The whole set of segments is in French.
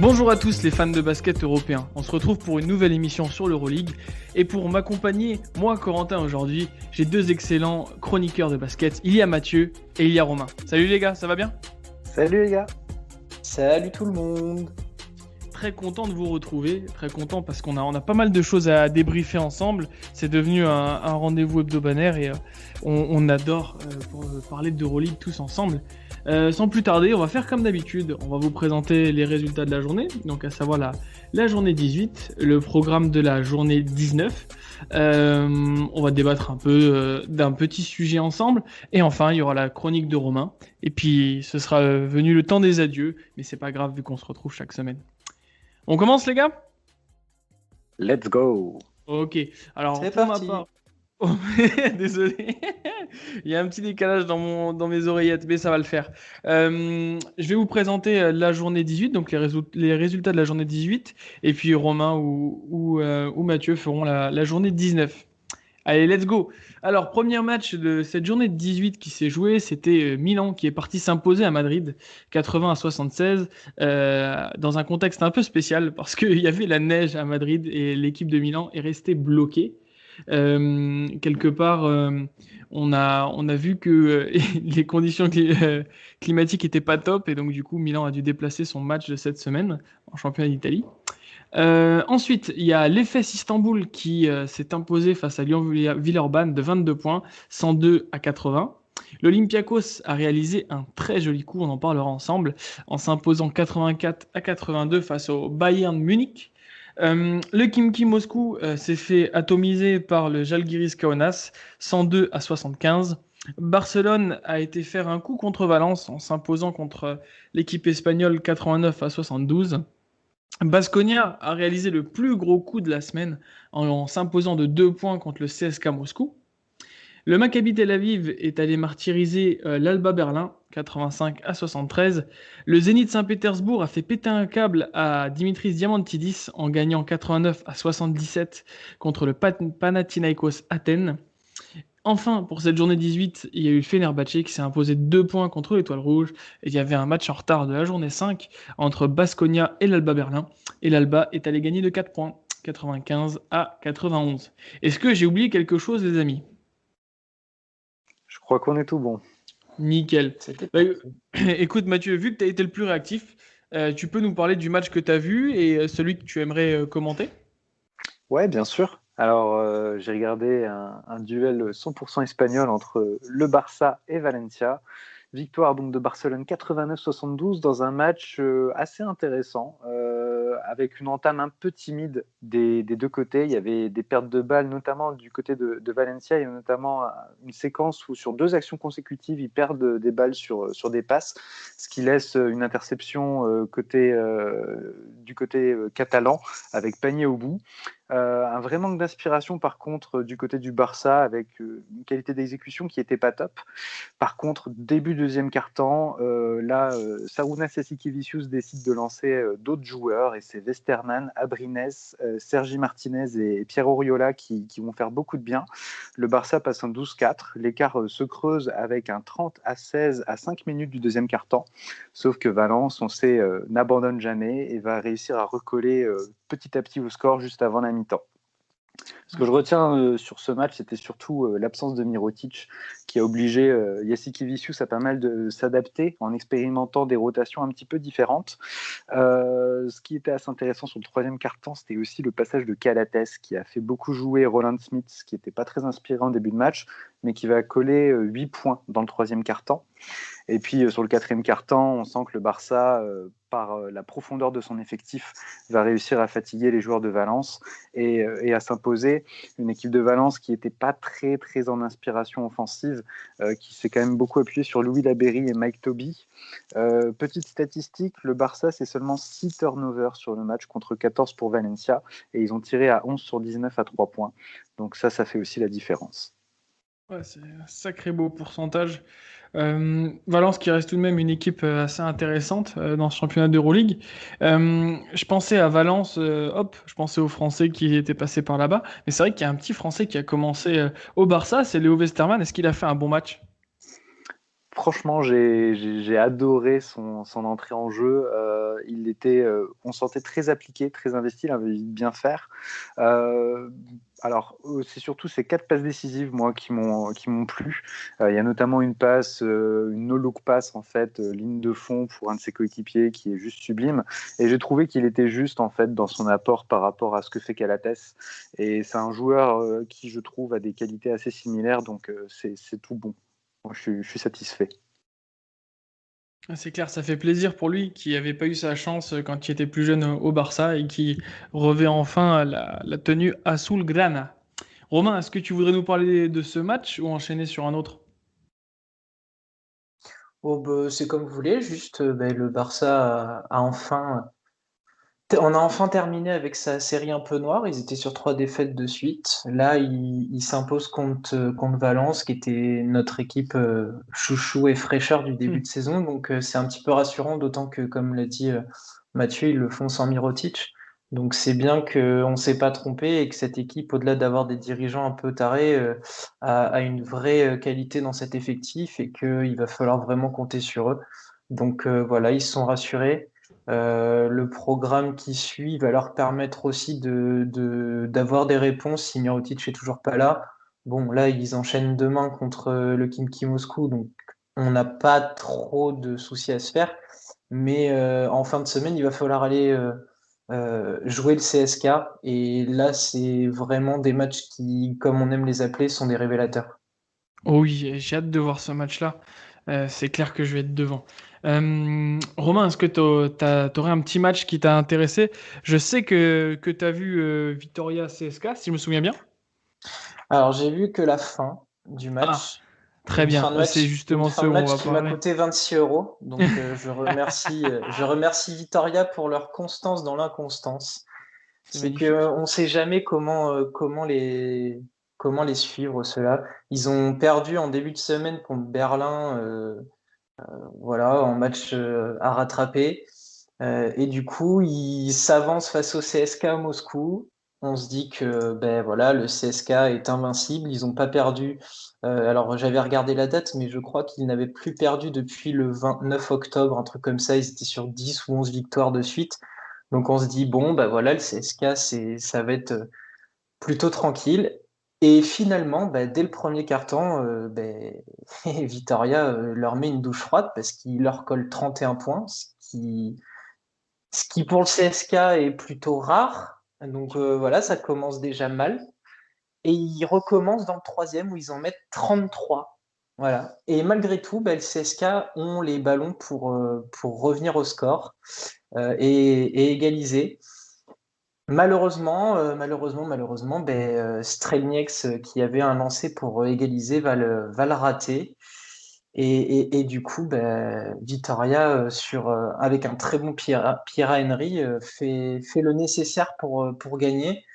Bonjour à tous les fans de basket européens, on se retrouve pour une nouvelle émission sur l'Euroleague et pour m'accompagner, moi Corentin aujourd'hui, j'ai deux excellents chroniqueurs de basket, il y a Mathieu et il y a Romain. Salut les gars, ça va bien ? Salut les gars. Salut tout le monde. Très content de vous retrouver, très content parce qu'on a pas mal de choses à débriefer ensemble, c'est devenu un rendez-vous hebdomadaire et on adore parler d'Euroleague tous ensemble. Sans plus tarder, on va faire comme d'habitude, on va vous présenter les résultats de la journée, donc à savoir la journée 18, le programme de la journée 19. On va débattre un peu d'un petit sujet ensemble, et enfin il y aura la chronique de Romain, et puis ce sera venu le temps des adieux, mais c'est pas grave vu qu'on se retrouve chaque semaine. On commence les gars ? Let's go. Ok, alors C'est pour parti. ma part... Oh, désolé, il y a un petit décalage dans mes oreillettes, mais ça va le faire. Je vais vous présenter la journée 18, donc les résultats de la journée 18, et puis Romain ou Mathieu feront la journée 19. Allez, let's go. Alors, premier match de cette journée de 18 qui s'est joué, c'était Milan qui est parti s'imposer à Madrid, 80-76, dans un contexte un peu spécial parce qu'il y avait la neige à Madrid et l'équipe de Milan est restée bloquée. Quelque part, on a vu que les conditions climatiques n'étaient pas top et donc du coup, Milan a dû déplacer son match de cette semaine en championnat d'Italie. Ensuite, il y a l'Efes Istanbul qui s'est imposé face à Lyon Villeurbanne de 22 points, 102-80. L'Olympiakos a réalisé un très joli coup, on en parlera ensemble, en s'imposant 84-82 face au Bayern Munich. Le Khimki Moscou s'est fait atomiser par le Žalgiris Kaunas, 102-75. Barcelone a été faire un coup contre Valence en s'imposant contre l'équipe espagnole 89-72. Baskonia a réalisé le plus gros coup de la semaine en s'imposant de 2 points contre le CSKA Moscou. Le Maccabi Tel Aviv est allé martyriser l'Alba Berlin, 85-73. Le Zénith Saint-Pétersbourg a fait péter un câble à Dimitris Diamantidis en gagnant 89-77 contre le Panathinaikos Athènes. Enfin, pour cette journée 18, il y a eu le Fenerbahçe qui s'est imposé 2 points contre l'Étoile Rouge. Et il y avait un match en retard de la journée 5 entre Baskonia et l'Alba Berlin. Et l'Alba est allé gagner de 4 points, 95-91. Est-ce que j'ai oublié quelque chose, les amis ? Je crois qu'on est tout bon. Nickel. C'était Bah, parti. écoute Mathieu, vu que tu as été le plus réactif, tu peux nous parler du match que tu as vu et celui que tu aimerais commenter ? Ouais, bien sûr. Alors, j'ai regardé un duel 100% espagnol entre le Barça et Valencia. Victoire donc de Barcelone 89-72 dans un match assez intéressant, avec une entame un peu timide des deux côtés. Il y avait des pertes de balles, notamment du côté de Valencia. Il y a notamment une séquence où sur 2 actions consécutives, ils perdent des balles sur des passes, ce qui laisse une interception du côté catalan avec panier au bout. Un vrai manque d'inspiration par contre du côté du Barça avec une qualité d'exécution qui n'était pas top. Par contre, début deuxième quart-temps, Sarunas Jassikevicius décide de lancer d'autres joueurs et c'est Westerman, Abrines, Sergi Martinez et Pierre Oriola qui vont faire beaucoup de bien. Le Barça passe un 12-4, l'écart se creuse avec un 30-16 à 5 minutes du deuxième quart-temps, sauf que Valence, on sait, n'abandonne jamais et va réussir à recoller petit à petit au score juste avant la mi-temps. Ce que je retiens sur ce match, c'était surtout l'absence de Mirotic qui a obligé Jassikevicius à pas mal de s'adapter en expérimentant des rotations un petit peu différentes. Ce qui était assez intéressant sur le troisième quart-temps, c'était aussi le passage de Calates qui a fait beaucoup jouer Roland Smith, qui n'était pas très inspirant en début de match, mais qui va coller 8 points dans le troisième quart-temps. Et puis sur le quatrième quart-temps, on sent que le Barça, par la profondeur de son effectif, va réussir à fatiguer les joueurs de Valence et à s'imposer. Une équipe de Valence qui n'était pas très, très en inspiration offensive, qui s'est quand même beaucoup appuyée sur Louis Laberry et Mike Toby. Petite statistique, le Barça, c'est seulement 6 turnovers sur le match contre 14 pour Valencia et ils ont tiré à 11 sur 19 à 3 points. Donc ça fait aussi la différence. Ouais, c'est un sacré beau pourcentage. Valence qui reste tout de même une équipe assez intéressante dans ce championnat d'Euroleague. Je pensais à Valence, je pensais aux Français qui étaient passés par là-bas. Mais c'est vrai qu'il y a un petit Français qui a commencé au Barça, c'est Léo Westerman. Est-ce qu'il a fait un bon match ? franchement, j'ai adoré son entrée en jeu. On sentait très appliqué, très investi, il avait envie de bien faire. Euh, alors, c'est surtout ces 4 passes décisives, moi, qui m'ont plu. Il y a notamment une passe, une no-look pass, en fait, ligne de fond pour un de ses coéquipiers qui est juste sublime. Et j'ai trouvé qu'il était juste, en fait, dans son apport par rapport à ce que fait Calates. Et c'est un joueur qui, je trouve, a des qualités assez similaires, donc c'est tout bon. Moi, je suis satisfait. C'est clair, ça fait plaisir pour lui qui n'avait pas eu sa chance quand il était plus jeune au Barça et qui revêt enfin la tenue Azulgrana. Romain, est-ce que tu voudrais nous parler de ce match ou enchaîner sur un autre? Oh, bah, c'est comme vous voulez, juste le Barça on a enfin terminé avec sa série un peu noire. Ils étaient sur 3 défaites de suite. Là, ils s'imposent contre Valence, qui était notre équipe chouchou et fraîcheur du début de saison. Donc c'est un petit peu rassurant, d'autant que, comme l'a dit Mathieu, ils le font sans Mirotic. Donc c'est bien qu'on ne s'est pas trompé et que cette équipe, au-delà d'avoir des dirigeants un peu tarés, a une vraie qualité dans cet effectif et qu'il va falloir vraiment compter sur eux. Donc voilà, ils se sont rassurés. Le programme qui suit va leur permettre aussi d'avoir des réponses si Mirotic est toujours pas là. Bon, là, ils enchaînent demain contre le Khimki Moscou, donc on n'a pas trop de soucis à se faire. Mais en fin de semaine, il va falloir aller jouer le CSK. Et là, c'est vraiment des matchs qui, comme on aime les appeler, sont des révélateurs. Oh oui, j'ai hâte de voir ce match-là. C'est clair que je vais être devant. Romain, est-ce que t'aurais un petit match qui t'a intéressé? Je sais que tu as vu Vitoria CSK, si je me souviens bien. Alors, j'ai vu que la fin du Ah, match. très bien. C'est Une justement fin ce de où on match va qui m'a parler. coûté 26 euros. Donc, je remercie Vitoria pour leur constance dans l'inconstance. C'est C'est que magnifique. on ne sait jamais comment les suivre, ceux-là. Ils ont perdu en début de semaine contre Berlin, voilà, en match à rattraper. Et du coup, ils s'avancent face au CSK à Moscou. On se dit que ben voilà, le CSK est invincible. Ils n'ont pas perdu. Alors j'avais regardé la date, mais je crois qu'ils n'avaient plus perdu depuis le 29 octobre, un truc comme ça. Ils étaient sur 10 ou 11 victoires de suite. Donc on se dit bon, ben voilà, le CSK, ça va être plutôt tranquille. Et finalement, dès le premier quart-temps, Vitoria leur met une douche froide parce qu'il leur colle 31 points, ce qui pour le CSK est plutôt rare. Donc voilà, ça commence déjà mal. Et ils recommencent dans le troisième où ils en mettent 33. Voilà. Et malgré tout, le CSK ont les ballons pour revenir au score et égaliser. Malheureusement, Strelnieks, qui avait un lancer pour égaliser, va le rater. Et du coup, Vitoria, avec un très bon Pierre Henry, fait le nécessaire pour gagner.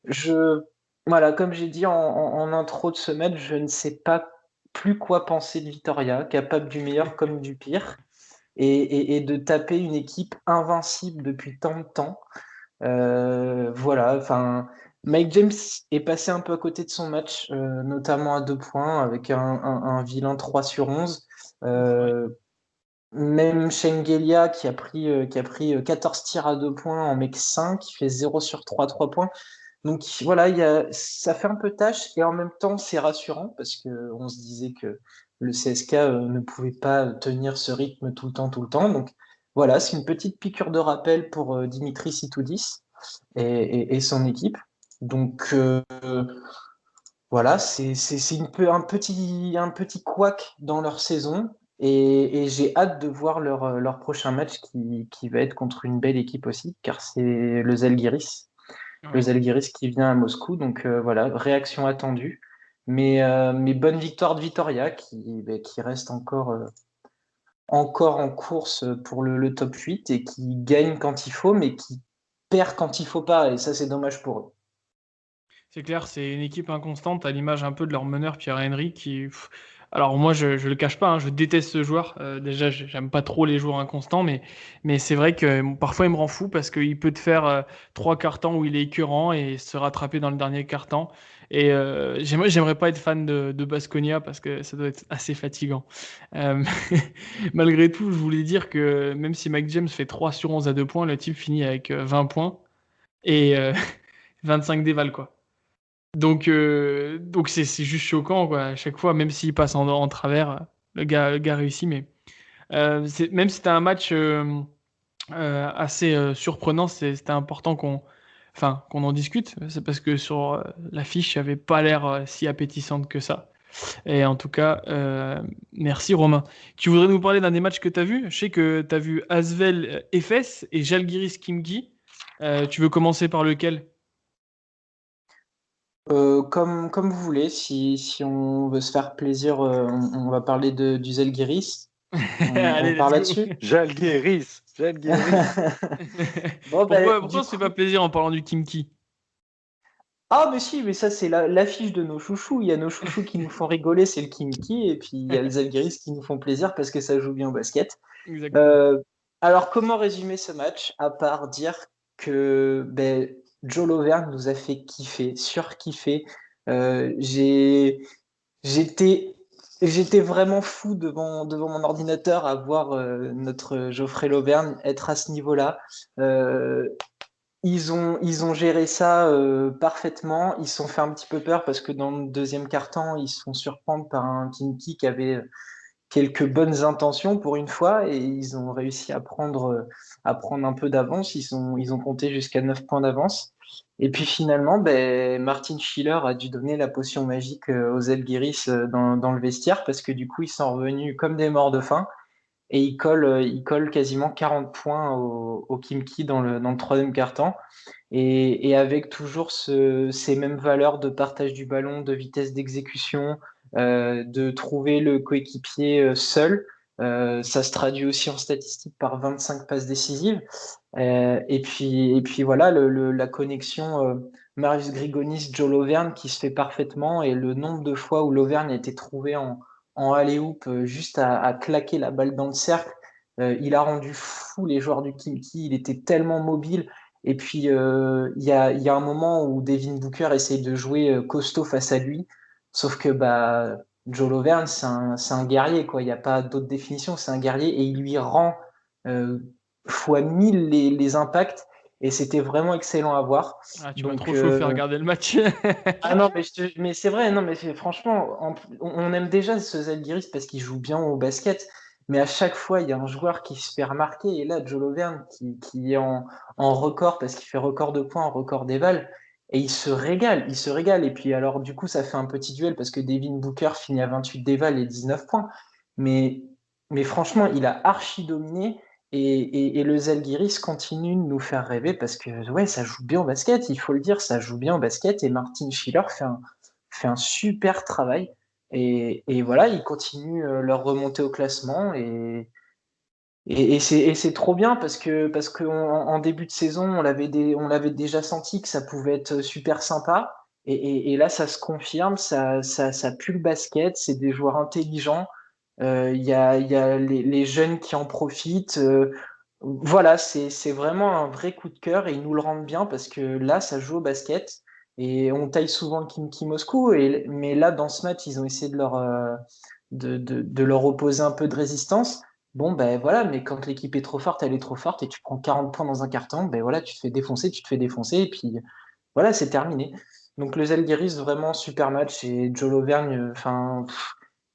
Je, voilà, comme j'ai dit en intro de ce match, je ne sais pas plus quoi penser de Vitoria, capable du meilleur comme du pire, et de taper une équipe invincible depuis tant de temps. Voilà, enfin, Mike James est passé un peu à côté de son match, notamment à 2 points, avec un vilain 3 sur 11. C'est vrai. Euh, Même Shengelia qui a pris 14 tirs à 2 points en mec 5, qui fait 0 sur 3 3 points. Donc voilà, ça fait un peu tâche et en même temps c'est rassurant parce qu'on se disait que le CSK ne pouvait pas tenir ce rythme tout le temps. Donc voilà, c'est une petite piqûre de rappel pour Dimitri Sitoudis et son équipe. Donc voilà, c'est un petit couac dans leur saison et j'ai hâte de voir leur prochain match qui va être contre une belle équipe aussi, car c'est le Zalgiris. Le Oui. Zalgiris qui vient à Moscou, donc voilà, réaction attendue. Mais bonne victoire de Vitoria qui reste encore en course pour le top 8 et qui gagne quand il faut, mais qui perd quand il faut pas. Et ça, c'est dommage pour eux. C'est clair, c'est une équipe inconstante à l'image un peu de leur meneur Pierre Henry qui Alors moi, je le cache pas, hein, je déteste ce joueur. Déjà, j'aime pas trop les joueurs inconstants, mais c'est vrai que parfois il me rend fou parce qu'il peut te faire trois cartons où il est écœurant et se rattraper dans le dernier carton. Et j'aimerais pas être fan de Baskonia parce que ça doit être assez fatigant. Euh, Malgré tout, je voulais dire que même si Mike James fait 3 sur 11 à 2 points, le type finit avec 20 points et 25 déval, quoi. Donc c'est juste choquant, quoi. À chaque fois, même s'il passe en travers, le gars réussit. Mais même si c'était un match assez surprenant, c'était important qu'on en discute. C'est parce que sur l'affiche, elle avait pas l'air si appétissante que ça. Et en tout cas, merci Romain. Tu voudrais nous parler d'un des matchs que tu as vu? Je sais que tu as vu Asvel Efes et Žalgiris Khimki. Tu veux commencer par lequel? Comme vous voulez, si on veut se faire plaisir, on va parler du Zalgiris. On Allez, part let's go. là-dessus. Jalgueris. Bon, ben, Pourquoi du on se fait coup. pas plaisir en parlant du Kimki? Ah, mais si, mais ça, c'est l'affiche de nos chouchous. Il y a nos chouchous qui nous font rigoler, c'est le Kimki, et puis il y a les Zalgiris qui nous font plaisir parce que ça joue bien au basket. Exactement. Euh, alors, comment résumer ce match, à part dire que ben, Joe Lovern nous a fait kiffer, surkiffer. Euh, j'ai, j'étais, j'étais vraiment fou devant mon ordinateur à voir notre Geoffrey Lovern être à ce niveau-là. Euh, ils ont géré ça parfaitement. Ils se sont fait un petit peu peur parce que dans le deuxième quart-temps, ils se font surprendre par un Kinky qui avait quelques bonnes intentions pour une fois et ils ont réussi à prendre un peu d'avance. Ils ont compté jusqu'à 9 points d'avance. Et puis finalement, ben, Martin Schiller a dû donner la potion magique aux Zalgiris dans le vestiaire parce que du coup, ils sont revenus comme des morts de faim et ils collent quasiment 40 points au Kimki dans le troisième quart-temps. Et avec toujours ces mêmes valeurs de partage du ballon, de vitesse d'exécution, de trouver le coéquipier seul. Ça se traduit aussi en statistiques par 25 passes décisives. Et puis voilà, la connexion Marius Grigonis, Joe Lovern qui se fait parfaitement et le nombre de fois où Lovern a été trouvé en alley-oop juste à claquer la balle dans le cercle. Il a rendu fou les joueurs du Kimki, il était tellement mobile. Et puis il y a un moment où Devin Booker essaye de jouer costaud face à lui, sauf que bah, Joe Lovern, c'est un guerrier, quoi. Il n'y a pas d'autre définition, c'est un guerrier et il lui rend euh, fois 1000 les impacts et c'était vraiment excellent à voir. Ah, tu m'as Donc, trop chauffé à regarder le match. ah non, mais c'est vrai, non, mais franchement, on aime déjà ce Zalgiris parce qu'il joue bien au basket, mais à chaque fois, il y a un joueur qui se fait remarquer et là, Joe Lovern qui est en record parce qu'il fait record de points, record d'éval. Et il se régale. Et puis alors, du coup, ça fait un petit duel parce que Devin Booker finit à 28 d'éval et 19 points. Mais, mais franchement, il a archi dominé. Et le Zalgiris continue de nous faire rêver parce que ouais, ça joue bien au basket, il faut le dire, ça joue bien au basket et Martin Schiller fait un super travail. Et voilà, ils continuent leur remontée au classement et c'est trop bien parce que en début de saison, on l'avait déjà senti que ça pouvait être super sympa. Et là, ça se confirme, ça pue le basket, c'est des joueurs intelligents. Il y a les jeunes qui en profitent. Voilà, c'est vraiment un vrai coup de cœur et ils nous le rendent bien parce que là, ça joue au basket et on taille souvent le Kimki Moscou. Mais là, dans ce match, ils ont essayé de leur opposer un peu de résistance. Bon, ben voilà, mais quand l'équipe est trop forte, elle est trop forte et tu prends 40 points dans un carton, ben voilà, tu te fais défoncer et puis voilà, c'est terminé. Donc le Zalgiris, vraiment super match et Joe Lauvergne, enfin,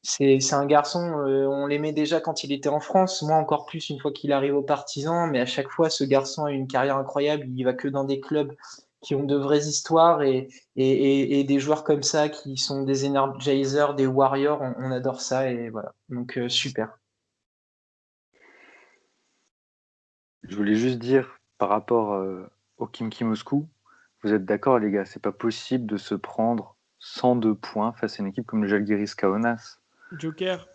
c'est un garçon, on l'aimait déjà quand il était en France, moi encore plus une fois qu'il arrive aux Partisans, mais à chaque fois, ce garçon a une carrière incroyable, il va que dans des clubs qui ont de vraies histoires et des joueurs comme ça qui sont des Energizers, des Warriors, on adore ça et voilà. Donc super. Je voulais juste dire par rapport au Kimki Moscou, vous êtes d'accord les gars, c'est pas possible de se prendre 102 points face à une équipe comme le Žalgiris Kaunas. Joker.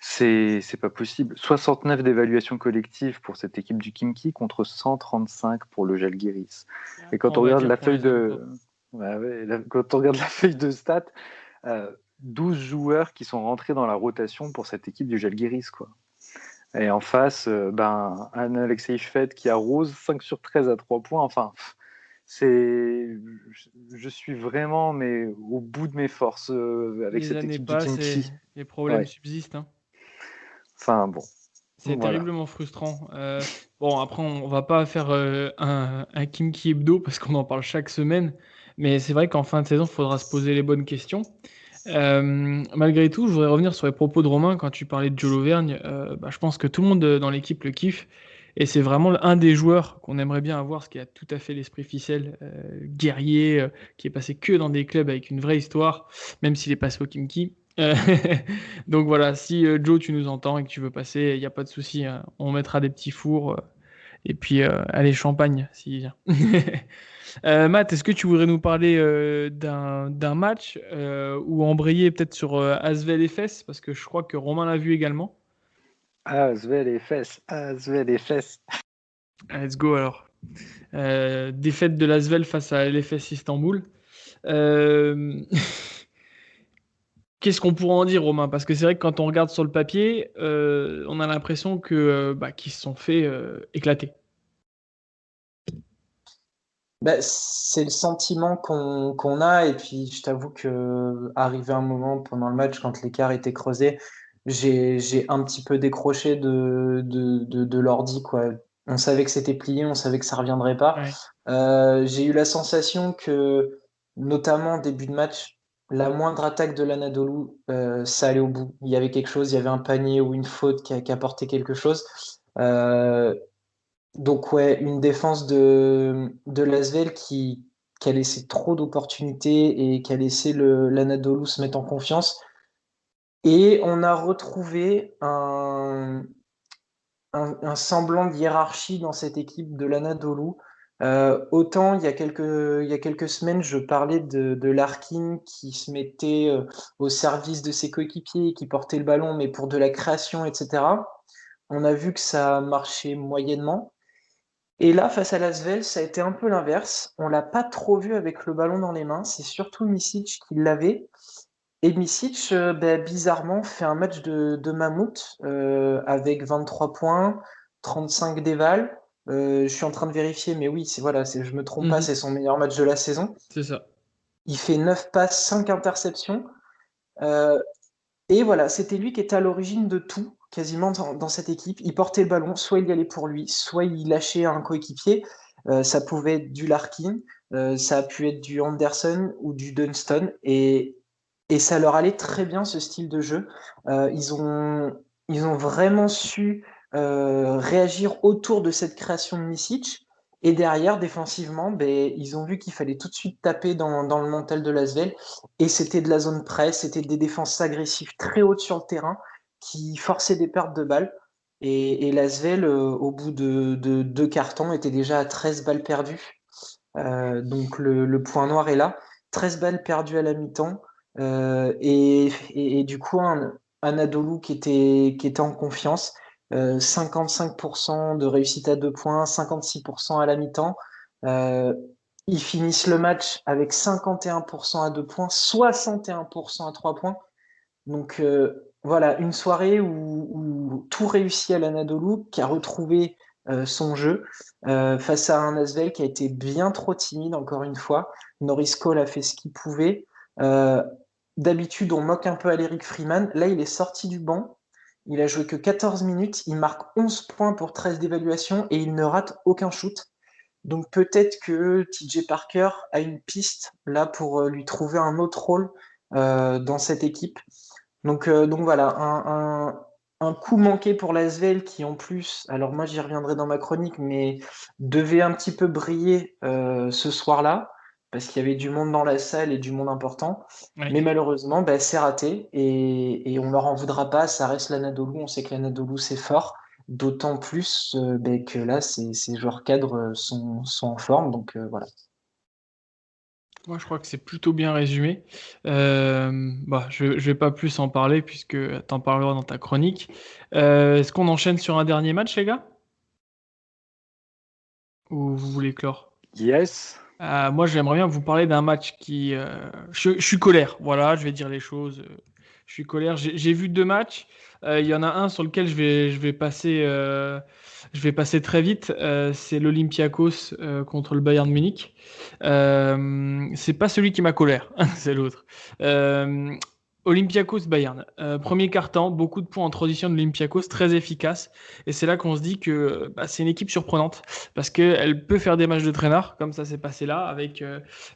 C'est pas possible. 69 d'évaluation collective pour cette équipe du Kimki contre 135 pour le Žalgiris. Et quand On on va regarde dire la qu'on feuille les aime pas. de, ouais, quand on regarde la feuille de stats, euh, 12 joueurs qui sont rentrés dans la rotation pour cette équipe du Žalgiris, quoi. Et en face, un Alexei Shved qui arrose 5 sur 13 à 3 points. Enfin, je suis vraiment au bout de mes forces avec Les cette années équipe du passent et Khimki. les problèmes Ouais. subsistent, hein. Enfin, bon. C'est Voilà. terriblement frustrant. Bon, après, on va pas faire un Kimki Hebdo parce qu'on en parle chaque semaine. Mais c'est vrai qu'en fin de saison, il faudra se poser les bonnes questions. Malgré tout, je voudrais revenir sur les propos de Romain quand tu parlais de Joe Lauvergne. Je pense que tout le monde dans l'équipe le kiffe. Et c'est vraiment un des joueurs qu'on aimerait bien avoir, parce qu'il a tout à fait l'esprit ficelle, guerrier, qui est passé que dans des clubs avec une vraie histoire, même s'il est passé au Kimki. Euh, Donc voilà, si Joe, tu nous entends et que tu veux passer, il n'y a pas de souci, hein. On mettra des petits fours et puis allez, champagne s'il vient. Matt, est-ce que tu voudrais nous parler d'un match ou embrayer peut-être sur Asvel Efes parce que je crois que Romain l'a vu également. Asvel et fesses, Asvel et fesses. Let's go alors. Défaite de l'Asvel face à l'Efes Istanbul. Euh, Qu'est-ce qu'on pourrait en dire, Romain? Parce que c'est vrai que quand on regarde sur le papier, on a l'impression qu'ils se sont fait éclater. C'est le sentiment qu'on a. Et puis, je t'avoue que arrivé un moment pendant le match, quand l'écart était creusé, j'ai un petit peu décroché de l'ordi, quoi. On savait que c'était plié, on savait que ça reviendrait pas. Ouais. J'ai eu la sensation que, notamment début de match, la moindre attaque de l'Anadolu, ça allait au bout. Il y avait quelque chose, il y avait un panier ou une faute qui apportait quelque chose. Euh, donc ouais, une défense de l'Asvel qui a laissé trop d'opportunités et qui a laissé l'Anadolu se mettre en confiance. Et on a retrouvé un semblant de hiérarchie dans cette équipe de l'Anadolu. Autant il y a quelques semaines, je parlais de Larkin qui se mettait au service de ses coéquipiers et qui portait le ballon, mais pour de la création, etc. On a vu que ça marchait moyennement. Et là, face à l'Asvel, ça a été un peu l'inverse. On l'a pas trop vu avec le ballon dans les mains. C'est surtout Misic qui l'avait. Et Misic, bizarrement, fait un match de mammouth avec 23 points, 35 dévals. Je suis en train de vérifier, mais oui, je me trompe pas, Mhm. c'est son meilleur match de la saison. C'est ça. Il fait 9 passes, 5 interceptions. Euh, et voilà, c'était lui qui était à l'origine de tout, quasiment dans cette équipe. Il portait le ballon, soit il y allait pour lui, soit il lâchait un coéquipier. Ça pouvait être du Larkin, ça a pu être du Anderson ou du Dunston. Et ça leur allait très bien, ce style de jeu. Ils ont vraiment su réagir autour de cette création de Misic. Et derrière, défensivement, ils ont vu qu'il fallait tout de suite taper dans le mental de l'Asvel. Et c'était de la zone presse, c'était des défenses agressives très hautes sur le terrain qui forçaient des pertes de balles. Et l'Asvel, au bout de deux cartons, était déjà à 13 balles perdues. Donc le point noir est là. 13 balles perdues à la mi-temps. Et du coup, un Anadolu qui était en confiance. 55% de réussite à 2 points, 56% à la mi-temps. Euh, Ils finissent le match avec 51% à 2 points, 61% à 3 points. Donc voilà, une soirée où tout réussit à l'Anadolu, qui a retrouvé son jeu face à un Asvel qui a été bien trop timide, encore une fois. Norris Cole a fait ce qu'il pouvait. Euh, D'habitude, on moque un peu Aléric Freeman. Là, il est sorti du banc. Il a joué que 14 minutes. Il marque 11 points pour 13 d'évaluation et il ne rate aucun shoot. Donc peut-être que TJ Parker a une piste là pour lui trouver un autre rôle dans cette équipe. Donc voilà, un coup manqué pour l'Asvel qui en plus, alors moi j'y reviendrai dans ma chronique, mais devait un petit peu briller ce soir-là, parce qu'il y avait du monde dans la salle et du monde important. Ouais. Mais malheureusement, c'est raté et on leur en voudra pas, ça reste l'Anadolu, on sait que l'Anadolu c'est fort, d'autant plus que là, ces joueurs cadres sont en forme, donc voilà. Moi, je crois que c'est plutôt bien résumé. Je vais pas plus en parler puisque tu en parleras dans ta chronique. Est-ce qu'on enchaîne sur un dernier match, les gars? Ou vous voulez clore? Yes. Moi, j'aimerais bien vous parler d'un match qui. Je suis colère, voilà, je vais dire les choses. Je suis colère. J'ai vu 2 matchs. Il y en a un sur lequel je vais passer très vite. C'est l'Olympiakos contre le Bayern de Munich. C'est pas celui qui m'a colère, c'est l'autre. Euh, Olympiakos Bayern. Premier quart-temps, beaucoup de points en transition de l'Olympiakos, très efficace. Et c'est là qu'on se dit que c'est une équipe surprenante parce qu'elle peut faire des matchs de traînard, comme ça s'est passé là, avec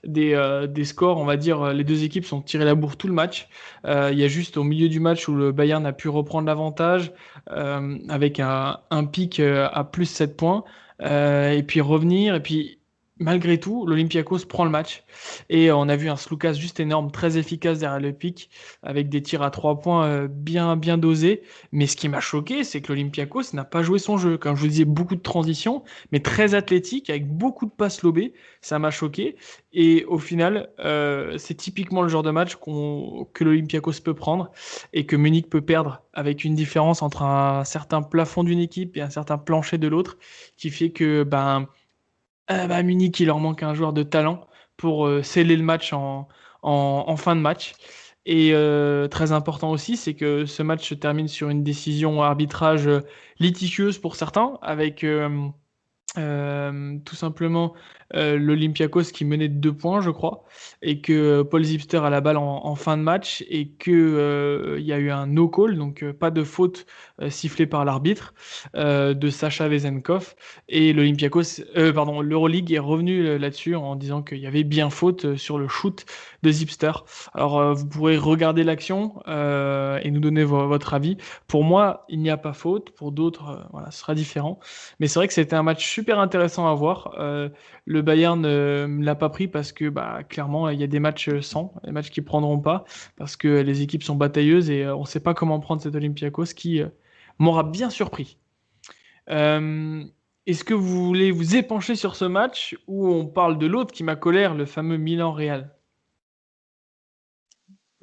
des scores, on va dire, les deux équipes sont tirées la bourre tout le match. Il y a juste au milieu du match où le Bayern a pu reprendre l'avantage avec un pic à plus 7 points, et puis revenir, et puis malgré tout, l'Olympiakos prend le match. Et on a vu un Sloukas juste énorme, très efficace derrière le pic, avec des tirs à 3 points bien, bien dosés. Mais ce qui m'a choqué, c'est que l'Olympiakos n'a pas joué son jeu. Comme je vous disais, beaucoup de transitions, mais très athlétique, avec beaucoup de passes lobées. Ça m'a choqué. Et au final, c'est typiquement le genre de match que l'Olympiakos peut prendre et que Munich peut perdre, avec une différence entre un certain plafond d'une équipe et un certain plancher de l'autre, qui fait que Munich, il leur manque un joueur de talent pour sceller le match en fin de match. Et très important aussi, c'est que ce match se termine sur une décision arbitrage litigieuse pour certains, avec tout simplement l'Olympiakos qui menait de 2 points, je crois, et que Paul Zipster a la balle en fin de match et que il y a eu un no call, donc pas de faute sifflée par l'arbitre de Sacha Vezenkov, et l'Euroleague est revenu là-dessus en disant qu'il y avait bien faute sur le shoot de Zipster. Alors vous pourrez regarder l'action et nous donner votre avis. Pour moi, il n'y a pas faute. Pour d'autres, voilà, ce sera différent. Mais c'est vrai que c'était un match super intéressant à voir. Le Bayern ne l'a pas pris parce que clairement, il y a des matchs sans, des matchs qui ne prendront pas, parce que les équipes sont batailleuses et on ne sait pas comment prendre cet Olympiakos qui m'aura bien surpris. Euh, Est-ce que vous voulez vous épancher sur ce match ou on parle de l'autre qui m'a colère, le fameux Milan-Real?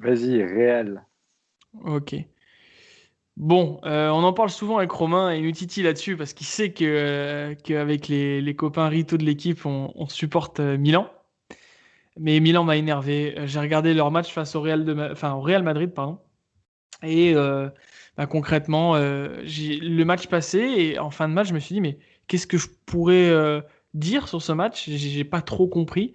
Vas-y, Real. Ok. Bon, on en parle souvent avec Romain et nous titille là-dessus parce qu'il sait qu'avec les copains Rito de l'équipe, on supporte Milan. Mais Milan m'a énervé. J'ai regardé leur match face au Real Madrid, pardon. Et concrètement, j'ai le match passé et en fin de match, je me suis dit, mais qu'est-ce que je pourrais dire sur ce match? J'ai pas trop compris.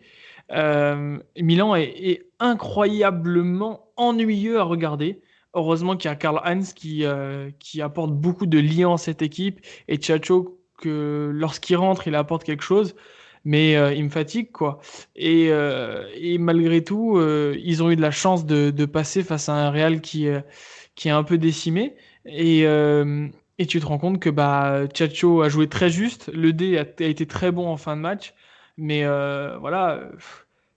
Milan est incroyablement ennuyeux à regarder. Heureusement qu'il y a Karl-Heinz qui apporte beaucoup de liens à cette équipe et Tchatcho que lorsqu'il rentre, il apporte quelque chose. Mais il me fatigue, quoi. Et malgré tout, ils ont eu de la chance de passer face à un Real qui est un peu décimé. Et tu te rends compte que Tchatcho a joué très juste. Le D a été très bon en fin de match. Mais voilà,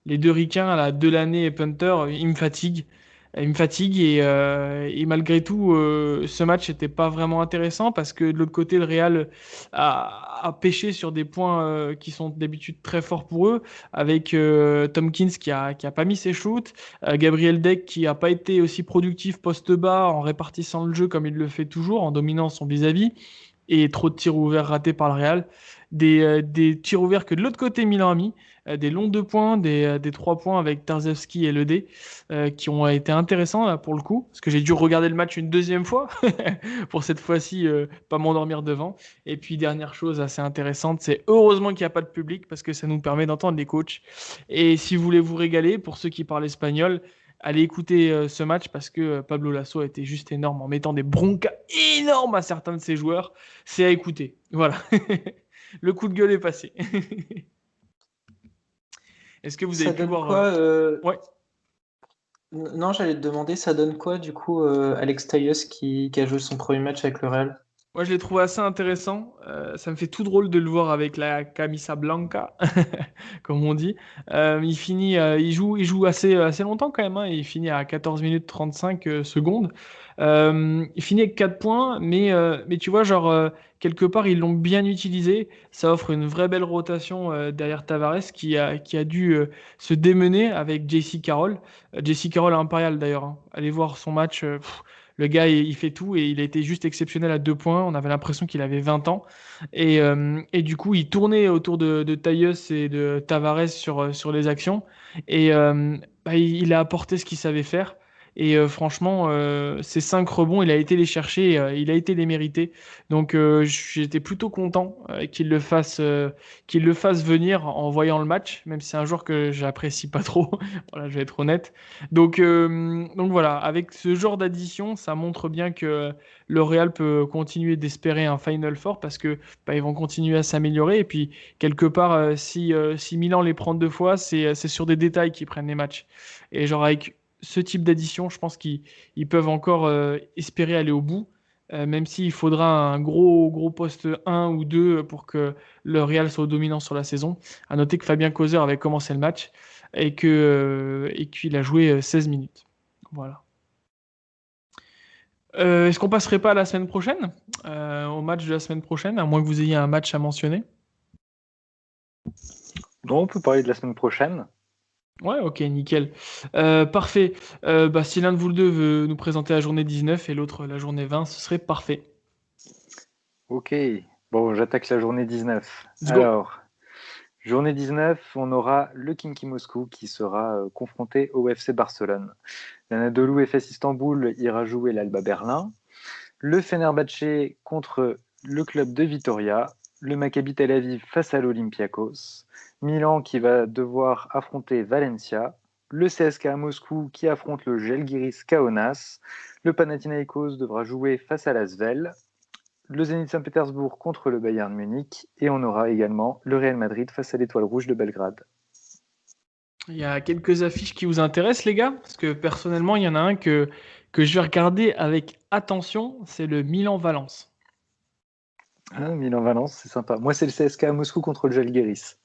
les deux ricains, là, Delaney et Punter, ils me fatiguent. Ils me fatiguent et malgré tout, ce match n'était pas vraiment intéressant parce que de l'autre côté, le Real a pêché sur des points qui sont d'habitude très forts pour eux, avec Tompkins qui a pas mis ses shoots, Gabriel Deck qui a pas été aussi productif poste bas en répartissant le jeu comme il le fait toujours, en dominant son vis-à-vis, et trop de tirs ouverts ratés par le Real. Des tirs ouverts que de l'autre côté, Milan a mis, des longs 2 points, des 3 points avec Tarzewski et Ledé, qui ont été intéressants là, pour le coup, parce que j'ai dû regarder le match une deuxième fois, pour cette fois-ci pas m'endormir devant. Et puis dernière chose assez intéressante, c'est heureusement qu'il n'y a pas de public, parce que ça nous permet d'entendre les coachs. Et si vous voulez vous régaler, pour ceux qui parlent espagnol, allez écouter ce match parce que Pablo Lasso a été juste énorme en mettant des broncas énormes à certains de ses joueurs. C'est à écouter. Voilà. Le coup de gueule est passé. Est-ce que vous avez Ça pu donne voir quoi Ouais. Non, j'allais te demander, ça donne quoi du coup Alex Telles qui a joué son premier match avec le Real? Moi, je l'ai trouvé assez intéressant. Ça me fait tout drôle de le voir avec la camisa blanca, comme on dit. Il joue assez longtemps quand même, hein. Il finit à 14 minutes 35 secondes. Il finit avec 4 points, mais tu vois, genre, quelque part, ils l'ont bien utilisé. Ça offre une vraie belle rotation derrière Tavares qui a dû se démener avec JC Carroll. JC Carroll Impérial d'ailleurs, hein. Allez voir son match. Le gars, il fait tout et il a été juste exceptionnel à 2 points. On avait l'impression qu'il avait 20 ans. Et du coup, il tournait autour de Tyus et de Tavares sur les actions. Et il a apporté ce qu'il savait faire. Et franchement, ces 5 rebonds, il a été les chercher, il a été les mériter. Donc j'étais plutôt content qu'il le fasse venir en voyant le match, même si c'est un joueur que j'apprécie pas trop. Voilà, je vais être honnête. Donc voilà, avec ce genre d'addition, ça montre bien que le Real peut continuer d'espérer un Final Four parce que ils vont continuer à s'améliorer. Et puis quelque part, si Milan les prend 2 fois, c'est sur des détails qu'ils prennent les matchs. Et genre avec ce type d'addition, je pense qu'ils peuvent encore espérer aller au bout, même s'il faudra un gros poste 1 ou 2 pour que le Real soit dominant sur la saison. À noter que Fabien Causer avait commencé le match et qu'il a joué 16 minutes. Voilà. Est-ce qu'on passerait pas à la semaine prochaine, au match de la semaine prochaine, à moins que vous ayez un match à mentionner? Non, on peut parler de la semaine prochaine. Ouais, ok, nickel. Parfait. Si l'un de vous deux veut nous présenter la journée 19 et l'autre la journée 20, ce serait parfait. Ok, bon, j'attaque la journée 19. Let's go. Alors, journée 19, on aura le Khimki Moscou qui sera confronté au FC Barcelone. L'Anadolu Efes Istanbul ira jouer l'Alba Berlin. Le Fenerbahçe contre le club de Vitoria. Le Maccabi Tel Aviv face à l'Olympiakos. Milan qui va devoir affronter Valencia. Le CSKA Moscou qui affronte le Žalgiris Kaunas. Le Panathinaikos devra jouer face à l'Asvel. Le Zénith Saint-Pétersbourg contre le Bayern Munich. Et on aura également le Real Madrid face à l'Étoile Rouge de Belgrade. Il y a quelques affiches qui vous intéressent, les gars, parce que personnellement, il y en a un que je vais regarder avec attention, c'est le Milan-Valence. Ah, Milan-Valence, c'est sympa. Moi, c'est le CSKA Moscou contre le Žalgiris.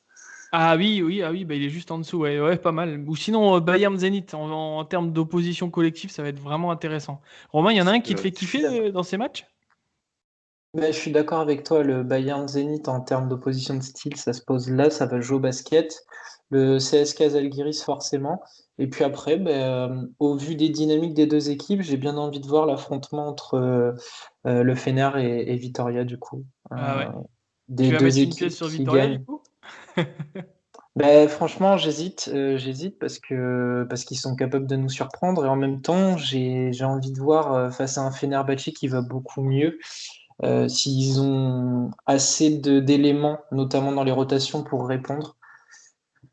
Ah oui, il est juste en dessous, ouais, pas mal. Ou sinon, Bayern-Zénith, en termes d'opposition collective, ça va être vraiment intéressant. Romain, il y en a un qui te fait kiffer dans ces matchs? Je suis d'accord avec toi, le Bayern Zénith en termes d'opposition de style, ça se pose là, ça va jouer au basket. Le CSKA Žalgiris forcément. Et puis après, au vu des dynamiques des deux équipes, j'ai bien envie de voir l'affrontement entre le Fener et Vitoria du coup. Ah ouais. Tu Des vas deux mettre une pièce équipes sur qui Vitoria, du gagnent. coup? Franchement, j'hésite parce qu'ils sont capables de nous surprendre et en même temps, j'ai envie de voir face à un Fenerbahçe qui va beaucoup mieux. S'ils ont assez d'éléments, notamment dans les rotations, pour répondre.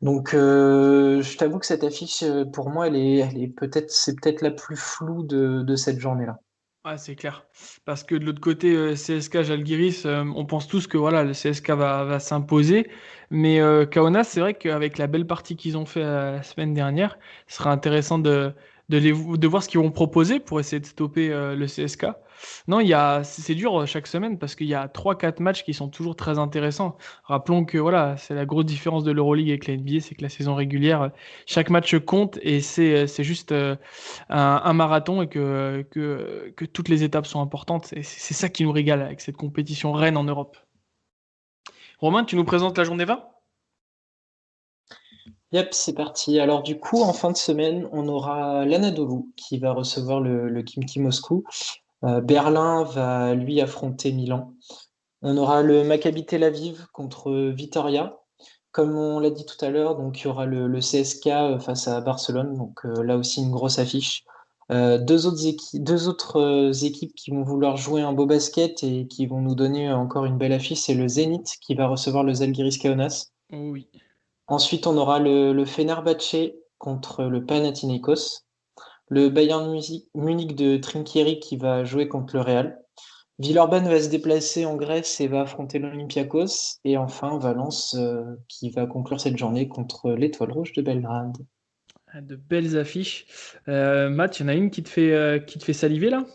Donc, je t'avoue que cette affiche, pour moi, c'est peut-être la plus floue de cette journée-là. Ouais, c'est clair. Parce que de l'autre côté, CSK Žalgiris, on pense tous que voilà, le CSK va s'imposer. Mais Kaunas, c'est vrai qu'avec la belle partie qu'ils ont fait la semaine dernière, ce sera intéressant de voir ce qu'ils vont proposer pour essayer de stopper le CSK. Non, c'est dur chaque semaine parce qu'il y a 3-4 matchs qui sont toujours très intéressants. Rappelons que voilà, c'est la grosse différence de l'Euroleague avec la NBA, c'est que la saison régulière, chaque match compte et c'est juste un marathon et que toutes les étapes sont importantes. Et c'est ça qui nous régale avec cette compétition reine en Europe. Romain, tu nous présentes la journée 20? Yep, c'est parti. Alors du coup, en fin de semaine, on aura l'Anadolu qui va recevoir le Khimki Moscou. Berlin va lui affronter Milan. On aura le Maccabi Tel Aviv contre Vitoria. Comme on l'a dit tout à l'heure, donc il y aura le CSK face à Barcelone, donc là aussi une grosse affiche. Deux autres équipes qui vont vouloir jouer un beau basket et qui vont nous donner encore une belle affiche, c'est le Zénith qui va recevoir le Žalgiris Kaunas. Oh oui. Ensuite, on aura le Fenerbahçe contre le Panathinaikos, le Bayern Munich de Trinkieri qui va jouer contre le Real. Villeurbanne va se déplacer en Grèce et va affronter l'Olympiakos. Et enfin, Valence qui va conclure cette journée contre l'Étoile Rouge de Belgrade. De belles affiches. Matt, il y en a une qui te fait saliver là?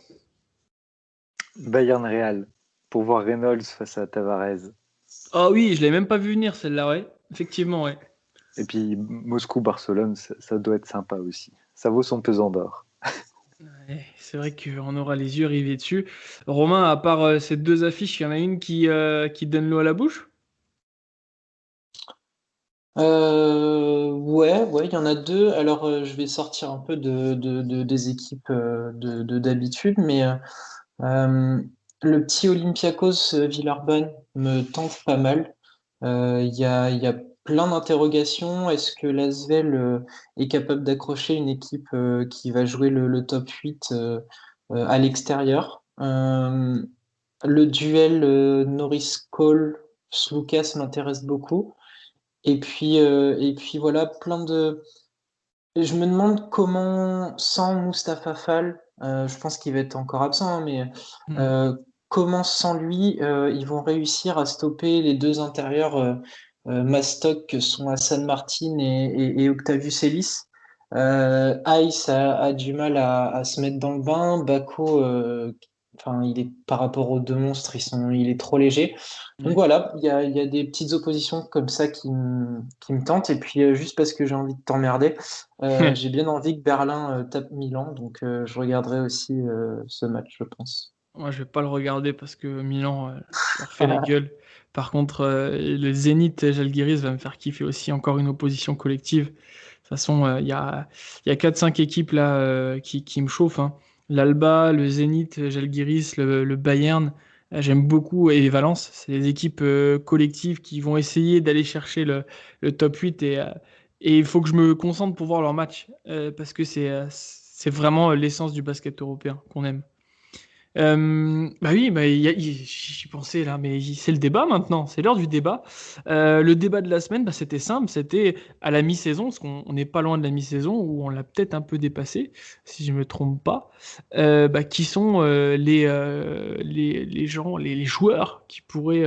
Bayern Real pour voir Reynolds face à Tavares. Ah oui, je l'ai même pas vu venir celle-là, ouais. Effectivement, ouais. Et puis Moscou-Barcelone, ça doit être sympa aussi. Ça vaut son pesant d'or. Ouais, c'est vrai qu'on aura les yeux rivés dessus. Romain, à part ces deux affiches, il y en a une qui donne l'eau à la bouche? Ouais, Ouais, il y en a deux. Alors, je vais sortir un peu des équipes d'habitude, mais euh, le petit Olympiakos Villeurbanne me tente pas mal. Il y a plein d'interrogations. Est-ce que l'Asvel est capable d'accrocher une équipe qui va jouer le top 8 à l'extérieur? Le duel Norris Cole Sloukas m'intéresse beaucoup. Et puis voilà, je me demande comment, sans Mustapha Fall, je pense qu'il va être encore absent, hein, mais euh, comment sans lui, ils vont réussir à stopper les deux intérieurs mastoc que sont Hassan Martin et Octavius Ellis. Ice a du mal à se mettre dans le bain. Bako, enfin, par rapport aux deux monstres, il est trop léger. Donc Ouais. voilà, il y a des petites oppositions comme ça qui me tentent. Et puis juste parce que j'ai envie de t'emmerder, j'ai bien envie que Berlin tape Milan, donc je regarderai aussi ce match, je pense. Moi, je vais pas le regarder parce que Milan, je leur fais la gueule. Par contre, le Zénith Žalgiris va me faire kiffer aussi. Encore une opposition collective. De toute façon, il y a 4-5 équipes là qui me chauffent, hein. L'Alba, le Zénith Žalgiris, le Bayern, j'aime beaucoup. Et Valence, c'est des équipes collectives qui vont essayer d'aller chercher le top 8. Et il faut que je me concentre pour voir leur match parce que c'est vraiment l'essence du basket européen qu'on aime. Bah oui, bah, j'y pensais là, mais c'est le débat maintenant, c'est l'heure du débat. Le débat de la semaine, bah, c'était simple, c'était à la mi-saison, parce qu'on n'est pas loin de la mi-saison, où on l'a peut-être un peu dépassé, si je me trompe pas. Bah, qui sont les gens, les joueurs qui pourraient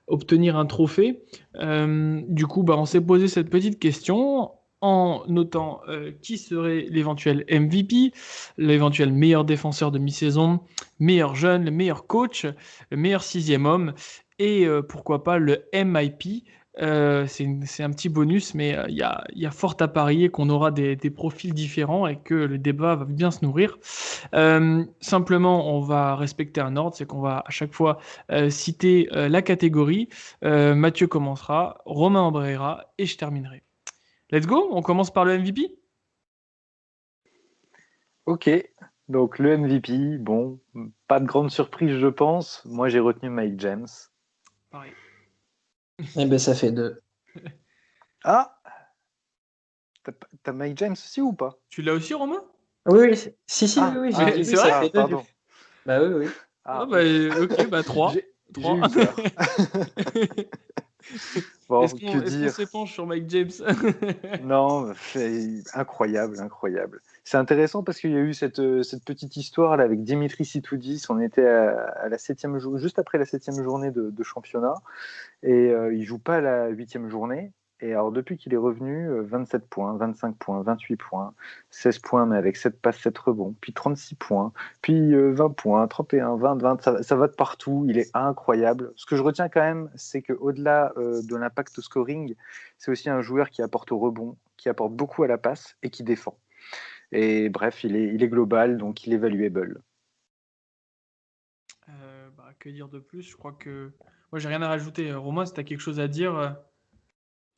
obtenir un trophée. Du coup, bah, on s'est posé cette petite question en notant qui serait l'éventuel MVP, l'éventuel meilleur défenseur de mi-saison, meilleur jeune, le meilleur coach, le meilleur sixième homme et pourquoi pas le MIP. C'est un petit bonus, mais il y a fort à parier qu'on aura des profils différents et que le débat va bien se nourrir. Simplement, on va respecter un ordre, c'est qu'on va à chaque fois citer la catégorie. Mathieu commencera, Romain embrayera et je terminerai. Let's go, on commence par le MVP. Ok, donc le MVP, bon, pas de grande surprise, je pense. Moi, j'ai retenu Mike James. Pareil. Eh ben, ça fait deux. Ah, t'as Mike James aussi ou pas? Tu l'as aussi, Romain? Oui, oui, si, oui, oui, j'ai dit c'est oui, ça vrai? fait deux du pardon. coup. Bah oui, oui. Ah Ah, bah, ouf. ok, bah 3. J'ai eu peur. Bon, Est-ce que qu'on dire? s'épanche sur Mike James? Non, c'est incroyable, incroyable. C'est intéressant parce qu'il y a eu cette petite histoire là avec Dimitri Sitoudis. On était à la juste après la 7e journée de championnat et il joue pas la 8e journée. Et alors depuis qu'il est revenu, 27 points, 25 points, 28 points, 16 points mais avec 7 passes, 7 rebonds, puis 36 points, puis 20 points, 31, 20, 20, ça va de partout, il est incroyable. Ce que je retiens quand même, c'est qu'au-delà de l'impact au scoring, c'est aussi un joueur qui apporte au rebond, qui apporte beaucoup à la passe et qui défend. Et bref, il est global, donc il est valuable. Bah, que dire de plus? Je crois que moi j'ai rien à rajouter. Romain, si tu as quelque chose à dire,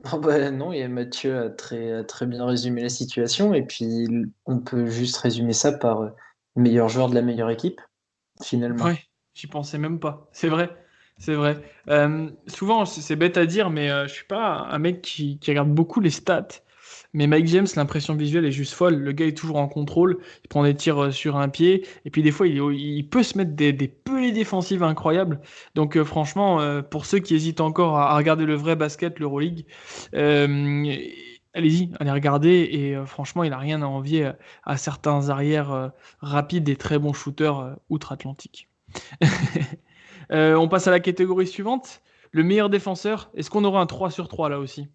Ah bah non, et Mathieu a très bien résumé la situation. Et puis, on peut juste résumer ça par meilleur joueur de la meilleure équipe, finalement. ouais, j'y pensais même pas. C'est vrai, c'est vrai. Souvent, c'est bête à dire, mais je suis pas un mec qui regarde beaucoup les stats. Mais Mike James, l'impression visuelle est juste folle. Le gars est toujours en contrôle, il prend des tirs sur un pied, et puis des fois, il peut se mettre des pelées défensives incroyables. Donc franchement, pour ceux qui hésitent encore à regarder le vrai basket, l'Euroleague, euh, allez-y, allez regarder. Et franchement, il a rien à envier à certains arrières rapides et très bons shooters outre-Atlantique. On passe à la catégorie suivante. Le meilleur défenseur. Est-ce qu'on aura un 3 sur 3 là aussi?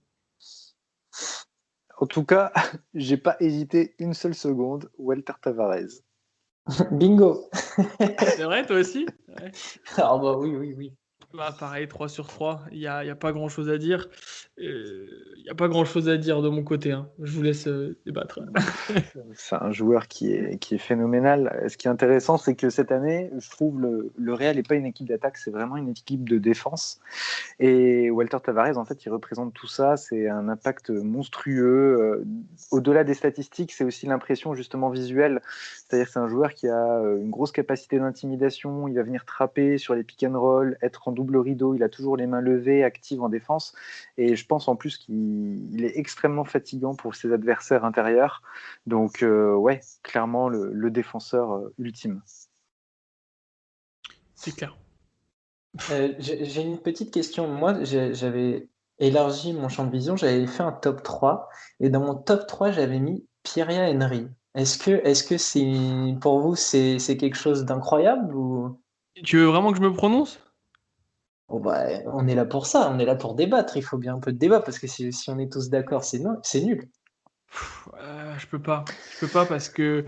En tout cas, j'ai pas hésité une seule seconde, Walter Tavares. Bingo! C'est vrai, toi aussi? Ouais. Ah bah oui, oui, oui. Bah, pareil, 3 sur 3. Il y a pas grand-chose à dire. n'y a pas grand-chose à dire de mon côté, hein. Je vous laisse débattre. C'est un joueur qui est phénoménal. Ce qui est intéressant, c'est que cette année, je trouve le Real n'est pas une équipe d'attaque, c'est vraiment une équipe de défense. Et Walter Tavares, en fait, il représente tout ça. C'est un impact monstrueux. Au-delà des statistiques, c'est aussi l'impression justement visuelle. C'est-à-dire que c'est un joueur qui a une grosse capacité d'intimidation. Il va venir trapper sur les pick and roll, être en double rideau. Il a toujours les mains levées, active en défense. Et je pense en plus qu'il est extrêmement fatigant pour ses adversaires intérieurs. Donc, ouais, clairement le défenseur ultime. C'est clair. J'ai une petite question. Moi, j'avais élargi mon champ de vision, j'avais fait un top 3, et dans mon top 3, j'avais mis Pierre Henry. Est-ce que pour vous, c'est quelque chose d'incroyable ou... Tu veux vraiment que je me prononce? Oh bah, on est là pour ça, on est là pour débattre. Il faut bien un peu de débat parce que si on est tous d'accord, c'est nul. Je peux pas. Je peux pas parce qu'il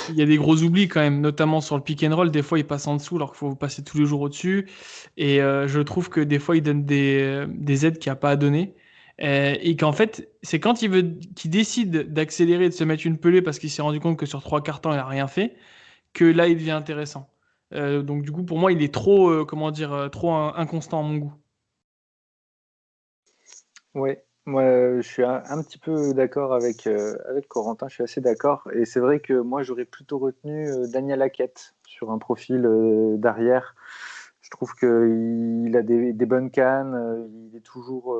y a des gros oublis quand même, notamment sur le pick and roll. Des fois, il passe en dessous alors qu'il faut passer tous les jours au-dessus. Et je trouve que des fois, il donne des aides qu'il n'y a pas à donner. Et qu'en fait, c'est quand qu'il décide d'accélérer, de se mettre une pelée parce qu'il s'est rendu compte que sur 3 quarts temps, il n'a rien fait, que là, il devient intéressant. Donc du coup, pour moi, il est trop, trop inconstant à mon goût. Ouais, moi je suis un petit peu d'accord avec Corentin, je suis assez d'accord. Et c'est vrai que moi j'aurais plutôt retenu Daniel Hackett sur un profil d'arrière. Je trouve qu'il a des bonnes cannes, il est toujours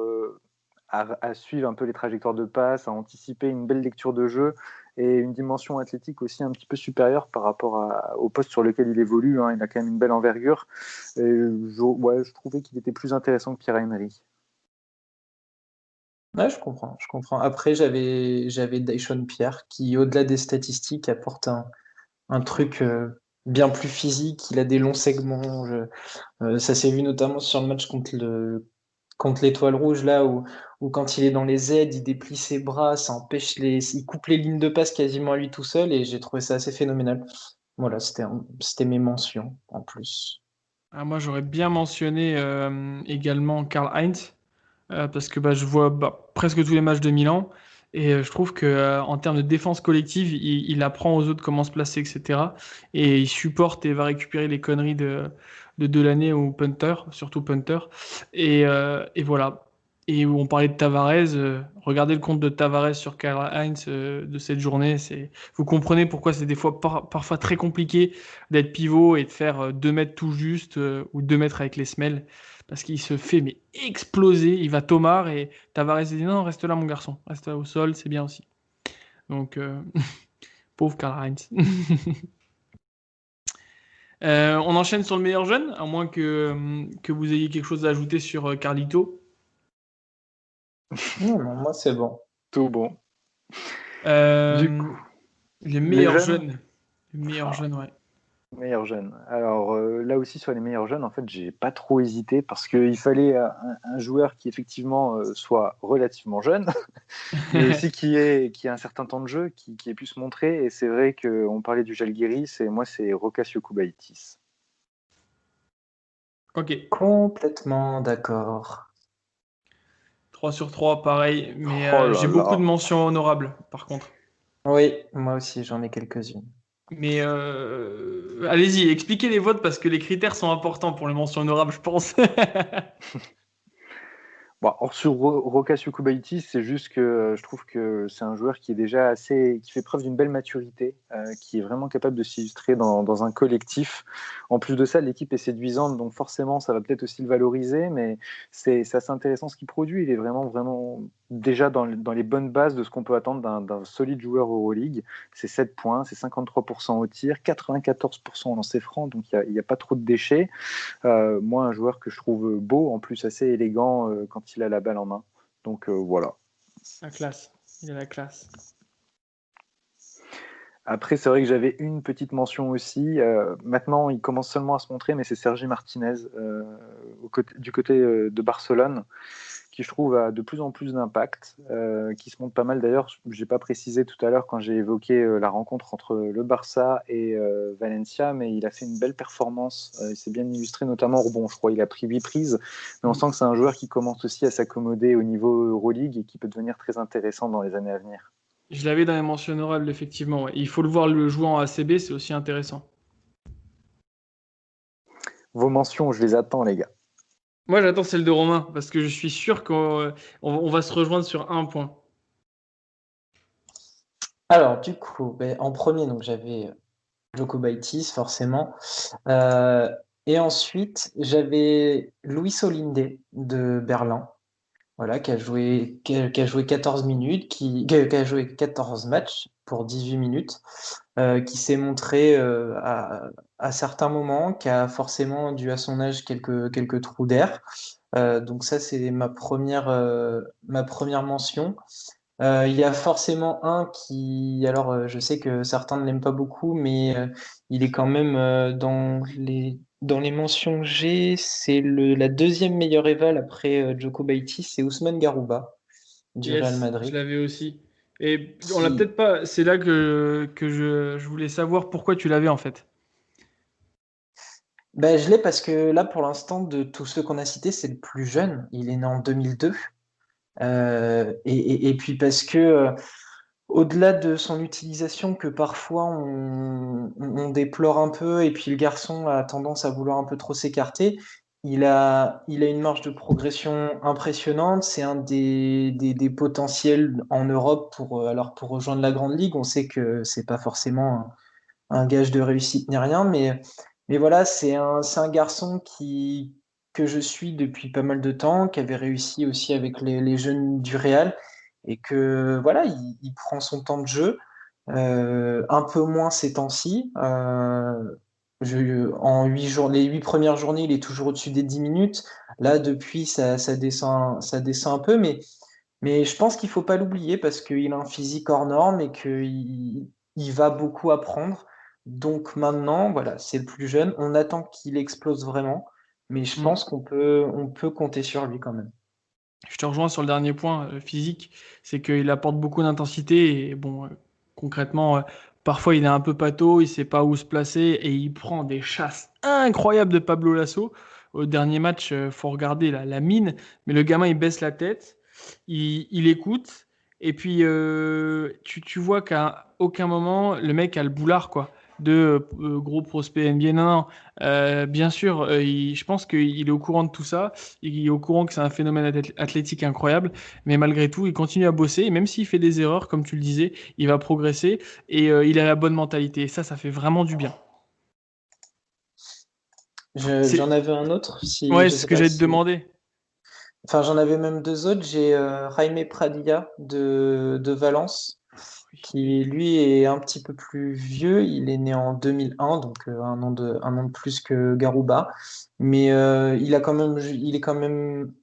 à suivre un peu les trajectoires de passe, à anticiper une belle lecture de jeu et une dimension athlétique aussi un petit peu supérieure par rapport au poste sur lequel il évolue, hein. Il a quand même une belle envergure. Et ouais, je trouvais qu'il était plus intéressant que Pierre-Henry. Ouais, je comprends, je comprends. Après, j'avais Dyson Pierre qui, au-delà des statistiques, apporte un truc bien plus physique. Il a des longs segments. Ça s'est vu notamment sur le match contre l'Étoile Rouge, là où quand il est dans les aides, il déplie ses bras, il coupe les lignes de passe quasiment à lui tout seul, et j'ai trouvé ça assez phénoménal. Voilà, c'était mes mentions en plus. Ah, moi, j'aurais bien mentionné également Karl-Heinz. Parce que je vois presque tous les matchs de Milan et je trouve que en termes de défense collective, il apprend aux autres comment se placer, etc. Et il supporte et va récupérer les conneries de Delaney ou Punter, surtout Punter. Et voilà. Et où on parlait de Tavares, regardez le compte de Tavares sur Karl-Heinz de cette journée. Vous comprenez pourquoi c'est des fois parfois très compliqué d'être pivot et de faire 2 mètres tout juste ou 2 mètres avec les semelles parce qu'il se fait mais exploser. Il va Tomar et Tavares dit non, reste là mon garçon, reste au sol, c'est bien aussi. Donc pauvre Karl-Heinz. On enchaîne sur le meilleur jeune, à moins que vous ayez quelque chose à ajouter sur Carlito. Non, non, moi c'est bon. Tout bon. Du Euh, coup, les les meilleurs jeunes, jeunes. Les meilleurs ah, jeunes, ouais. meilleurs jeunes. Alors là aussi sur les meilleurs jeunes, en fait, j'ai pas trop hésité parce qu'il fallait un joueur qui effectivement soit relativement jeune, mais aussi qui ait un certain temps de jeu, qui ait pu se montrer. Et c'est vrai qu'on parlait du Žalgiris, et moi c'est Rokas Jokubaitis. Ok. Complètement d'accord. 3 sur 3, pareil, mais Oh là j'ai beaucoup de là. mentions honorables, par contre. Oui, moi aussi j'en ai quelques-unes. Mais allez-y, expliquez les votes parce que les critères sont importants pour les mentions honorables, je pense. Bon, or sur Rokas Jokubaitis, c'est juste que je trouve que c'est un joueur qui est déjà qui fait preuve d'une belle maturité, qui est vraiment capable de s'illustrer dans un collectif. En plus de ça, l'équipe est séduisante, donc forcément, ça va peut-être aussi le valoriser, mais c'est assez intéressant ce qu'il produit. Il est vraiment, vraiment déjà dans les bonnes bases de ce qu'on peut attendre d'un solide joueur Euroleague. C'est 7 points, c'est 53% au tir, 94% au lancer franc, donc il n'y a pas trop de déchets. Moi, un joueur que je trouve beau, en plus assez élégant quand il a la balle en main. Donc voilà. La classe. Il a la classe. Après, c'est vrai que j'avais une petite mention aussi. Maintenant, il commence seulement à se montrer, mais c'est Sergi Martinez du côté de Barcelone, qui je trouve a de plus en plus d'impact, qui se montre pas mal. D'ailleurs, je n'ai pas précisé tout à l'heure quand j'ai évoqué la rencontre entre le Barça et Valencia, mais il a fait une belle performance. Il s'est bien illustré, notamment au rebond. Je crois il a pris 8 prises, mais on sent que c'est un joueur qui commence aussi à s'accommoder au niveau Euroleague et qui peut devenir très intéressant dans les années à venir. Je l'avais dans les mentionnables, effectivement. Ouais. Il faut le voir le jouer en ACB, c'est aussi intéressant. Vos mentions, je les attends, les gars. Moi, j'attends celle de Romain, parce que je suis sûr qu'on va se rejoindre sur un point. Alors, du coup, en premier, donc j'avais Jokubaitis, forcément. Et ensuite, j'avais Luis Olinde de Berlin, voilà, qui a joué 14 minutes, qui a joué 14 matchs pour 18 minutes, qui s'est montré à certains moments, qui a forcément, dû à son âge, quelques trous d'air. Donc ça, c'est ma première mention. Il y a forcément un qui, alors je sais que certains ne l'aiment pas beaucoup, mais il est quand même dans les mentions G, c'est la deuxième meilleure éval après Djokovic, c'est Ousmane Garouba du Real Yes, je Madrid. l'avais aussi. Et on l'a Qui, peut-être pas. C'est là que je voulais savoir pourquoi tu l'avais en fait. je l'ai parce que là, pour l'instant, de tous ceux qu'on a cités, c'est le plus jeune. Il est né en 2002. Et puis parce que au-delà de son utilisation que parfois on déplore un peu et puis le garçon a tendance à vouloir un peu trop s'écarter, il a une marge de progression impressionnante. C'est un des potentiels en Europe pour rejoindre la Grande Ligue. On sait que c'est pas forcément un gage de réussite ni rien, mais voilà, c'est un garçon que je suis depuis pas mal de temps, qui avait réussi aussi avec les jeunes du Real, et que voilà, il prend son temps de jeu, un peu moins ces temps-ci. En 8 jours, les 8 premières journées, il est toujours au-dessus des 10 minutes. Là, depuis, ça descend un peu, mais je pense qu'il faut pas l'oublier parce qu'il a un physique hors norme et qu'il va beaucoup apprendre. Donc maintenant, voilà, c'est le plus jeune. On attend qu'il explose vraiment, mais je Mm. pense qu'on peut compter sur lui quand même. Je te rejoins sur le dernier point physique, c'est qu'il apporte beaucoup d'intensité et bon, concrètement, parfois il est un peu pâteau, il sait pas où se placer et il prend des chasses incroyables de Pablo Lasso. Au dernier match, faut regarder la mine, mais le gamin il baisse la tête, il écoute et puis tu vois qu'à aucun moment le mec a le boulard quoi. De gros prospect NBA. Non, non. Bien sûr, je pense qu'il est au courant de tout ça. Il est au courant que c'est un phénomène athlétique incroyable, mais malgré tout, il continue à bosser. Et même s'il fait des erreurs, comme tu le disais, il va progresser et il a la bonne mentalité. Et ça fait vraiment du bien. J'en C'est avais un autre, si ouais, je c'est ce sais que pas j'allais te si. demander. Enfin, j'en avais même deux autres. J'ai Jaime Pradilla de Valence, qui lui est un petit peu plus vieux. Il est né en 2001, donc un an de plus que Garouba. Mais il est quand même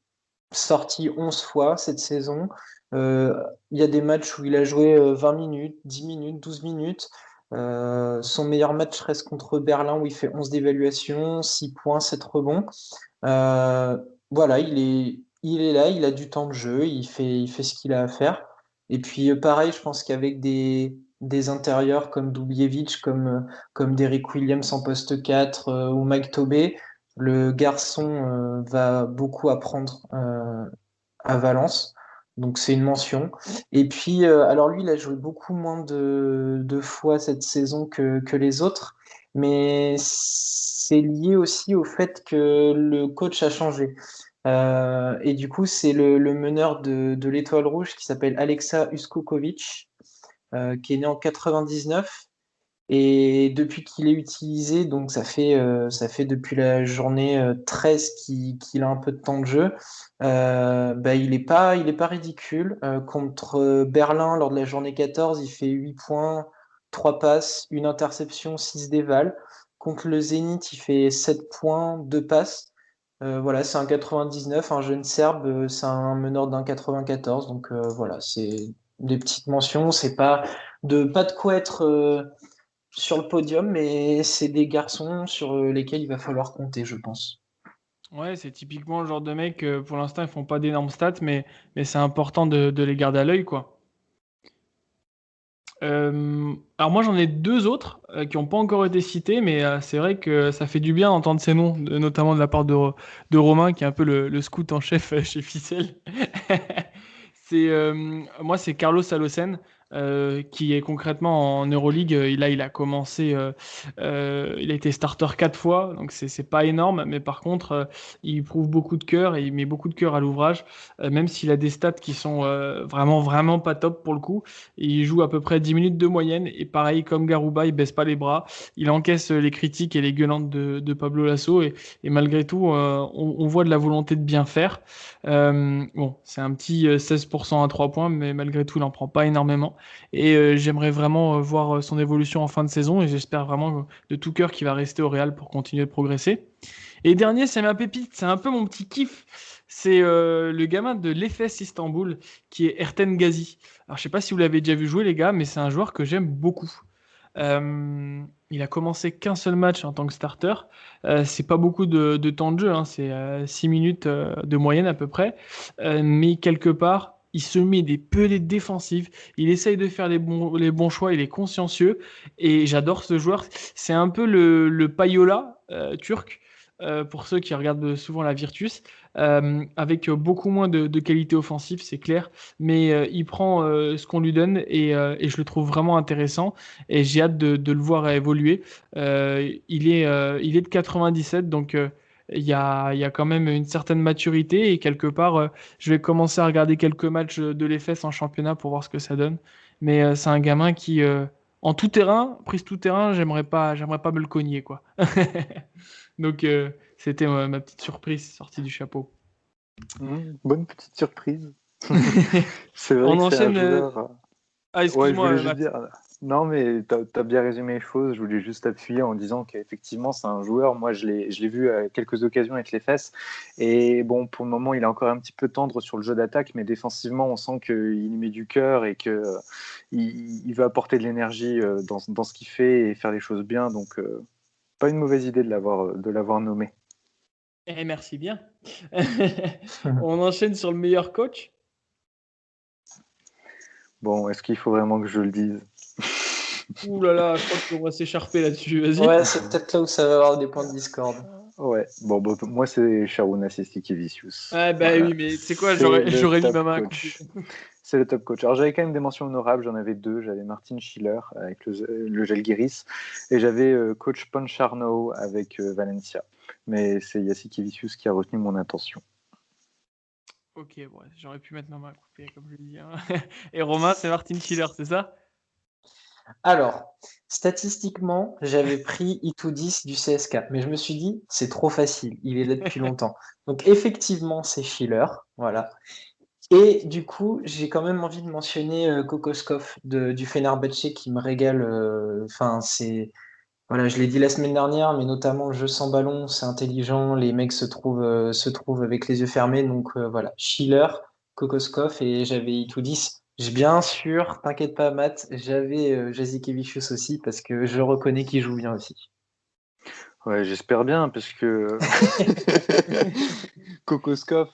sorti 11 fois cette saison. Il y a des matchs où il a joué 20 minutes, 10 minutes, 12 minutes. Son meilleur match reste contre Berlin où il fait 11 d'évaluation, 6 points, 7 rebonds. Euh, voilà, il est là, il a du temps de jeu, il fait ce qu'il a à faire. Et puis pareil, je pense qu'avec des intérieurs comme Dubljevic, comme Derrick Williams en poste 4 ou Mike Tobey, le garçon va beaucoup apprendre à Valence. Donc c'est une mention. Et puis, alors lui, il a joué beaucoup moins de fois cette saison que les autres, mais c'est lié aussi au fait que le coach a changé. Et du coup, c'est le meneur de l'Étoile Rouge qui s'appelle Alexa Uskokovic, qui est né en 99. Et depuis qu'il est utilisé, donc ça fait depuis la journée 13 qu'il a un peu de temps de jeu, il est pas ridicule. Contre Berlin, lors de la journée 14, il fait 8 points, 3 passes, une interception, 6 dévals. Contre le Zénith, il fait 7 points, 2 passes. Voilà, c'est un 99, un jeune Serbe, c'est un meneur d'un 94. Donc voilà, c'est des petites mentions. C'est pas de quoi être sur le podium, mais c'est des garçons sur lesquels il va falloir compter, je pense. Ouais, c'est typiquement le genre de mec, pour l'instant, ils font pas d'énormes stats, mais c'est important de les garder à l'œil, quoi. Alors moi, j'en ai deux autres qui n'ont pas encore été cités, mais c'est vrai que ça fait du bien d'entendre ces noms, notamment de la part de Romain, qui est un peu le scout en chef chez Ficelle. Moi, c'est Carlos Alocen, qui est concrètement en Euroleague. Il a commencé, il a été starter 4 fois, donc c'est pas énorme, mais par contre, il prouve beaucoup de cœur et il met beaucoup de cœur à l'ouvrage, même s'il a des stats qui sont vraiment, vraiment pas top pour le coup. Il joue à peu près 10 minutes de moyenne, et pareil, comme Garouba, il baisse pas les bras. Il encaisse les critiques et les gueulantes de Pablo Lasso, et malgré tout, on voit de la volonté de bien faire. Bon, c'est un petit 16% à 3 points, mais malgré tout, il n'en prend pas énormément. Et j'aimerais vraiment voir son évolution en fin de saison, et j'espère vraiment de tout cœur qu'il va rester au Real pour continuer de progresser. Et dernier, c'est ma pépite, c'est un peu mon petit kiff. C'est le gamin de l'Efes Istanbul, qui est Erten Ghazi. Alors, je sais pas si vous l'avez déjà vu jouer, les gars, mais c'est un joueur que j'aime beaucoup. Il a commencé qu'un seul match en tant que starter. C'est pas beaucoup de temps de jeu, hein, c'est 6 minutes de moyenne à peu près. Mais quelque part, il se met des pelées défensives. Il essaye de faire les bons choix. Il est consciencieux. Et j'adore ce joueur. C'est un peu le Payola turc. Pour ceux qui regardent souvent la Virtus, avec beaucoup moins de qualité offensive, c'est clair, mais il prend ce qu'on lui donne, et je le trouve vraiment intéressant, et j'ai hâte de le voir évoluer. Il est de 97, donc il y a quand même une certaine maturité, et quelque part, je vais commencer à regarder quelques matchs de l'EFES en championnat pour voir ce que ça donne. Mais c'est un gamin qui, en tout terrain, prise tout terrain, j'aimerais pas me le cogner, quoi. Donc, c'était ma petite surprise sortie du chapeau. Bonne petite surprise. C'est vrai On que c'est un enchaîne. joueur. Ah, Ouais, je excuse-moi, voulais juste Max. dire. Non, mais t'as bien résumé les choses. Je voulais juste appuyer en disant qu'effectivement, c'est un joueur. Moi, je l'ai vu à quelques occasions avec les fesses. Et bon, pour le moment, il est encore un petit peu tendre sur le jeu d'attaque, mais défensivement, on sent qu'il y met du cœur et qu'il il veut apporter de l'énergie dans ce qu'il fait et faire les choses bien. Donc, pas une mauvaise idée de l'avoir nommé. Eh, merci bien. On enchaîne sur le meilleur coach. Bon, est-ce qu'il faut vraiment que je le dise? Ouh là là, je crois qu'on va s'écharper là-dessus. Vas-y. Ouais, c'est peut-être là où ça va avoir des points de discorde. Ouais, bon, moi, c'est Sharunas Jasikevičius. Ah bah Voilà. oui, mais tu sais quoi, C'est le j'aurais mis top ma main à couper. coach. C'est le top coach. Alors j'avais quand même des mentions honorables, j'en avais deux. J'avais Martin Schiller avec le Žalgiris et j'avais coach Poncharno avec Valencia. Mais c'est Jasikevičius qui a retenu mon attention. Ok, ouais, j'aurais pu mettre ma main à couper, comme je l'ai dit, hein. Et Romain, c'est Martin Schiller, c'est ça? Alors, statistiquement, j'avais pris Itoudis du CSK, mais je me suis dit, c'est trop facile, il est là depuis longtemps. Donc effectivement, c'est Schiller, voilà. Et du coup, j'ai quand même envie de mentionner Kokoskov du Fenerbahçe qui me régale. Enfin, voilà, je l'ai dit la semaine dernière, mais notamment le jeu sans ballon, c'est intelligent, les mecs se trouvent avec les yeux fermés. Donc voilà, Schiller, Kokoskov et j'avais Itoudis. Bien sûr, t'inquiète pas, Matt, j'avais Jasikevičius aussi parce que je reconnais qu'il joue bien aussi. Ouais, j'espère bien parce que Kokoskov,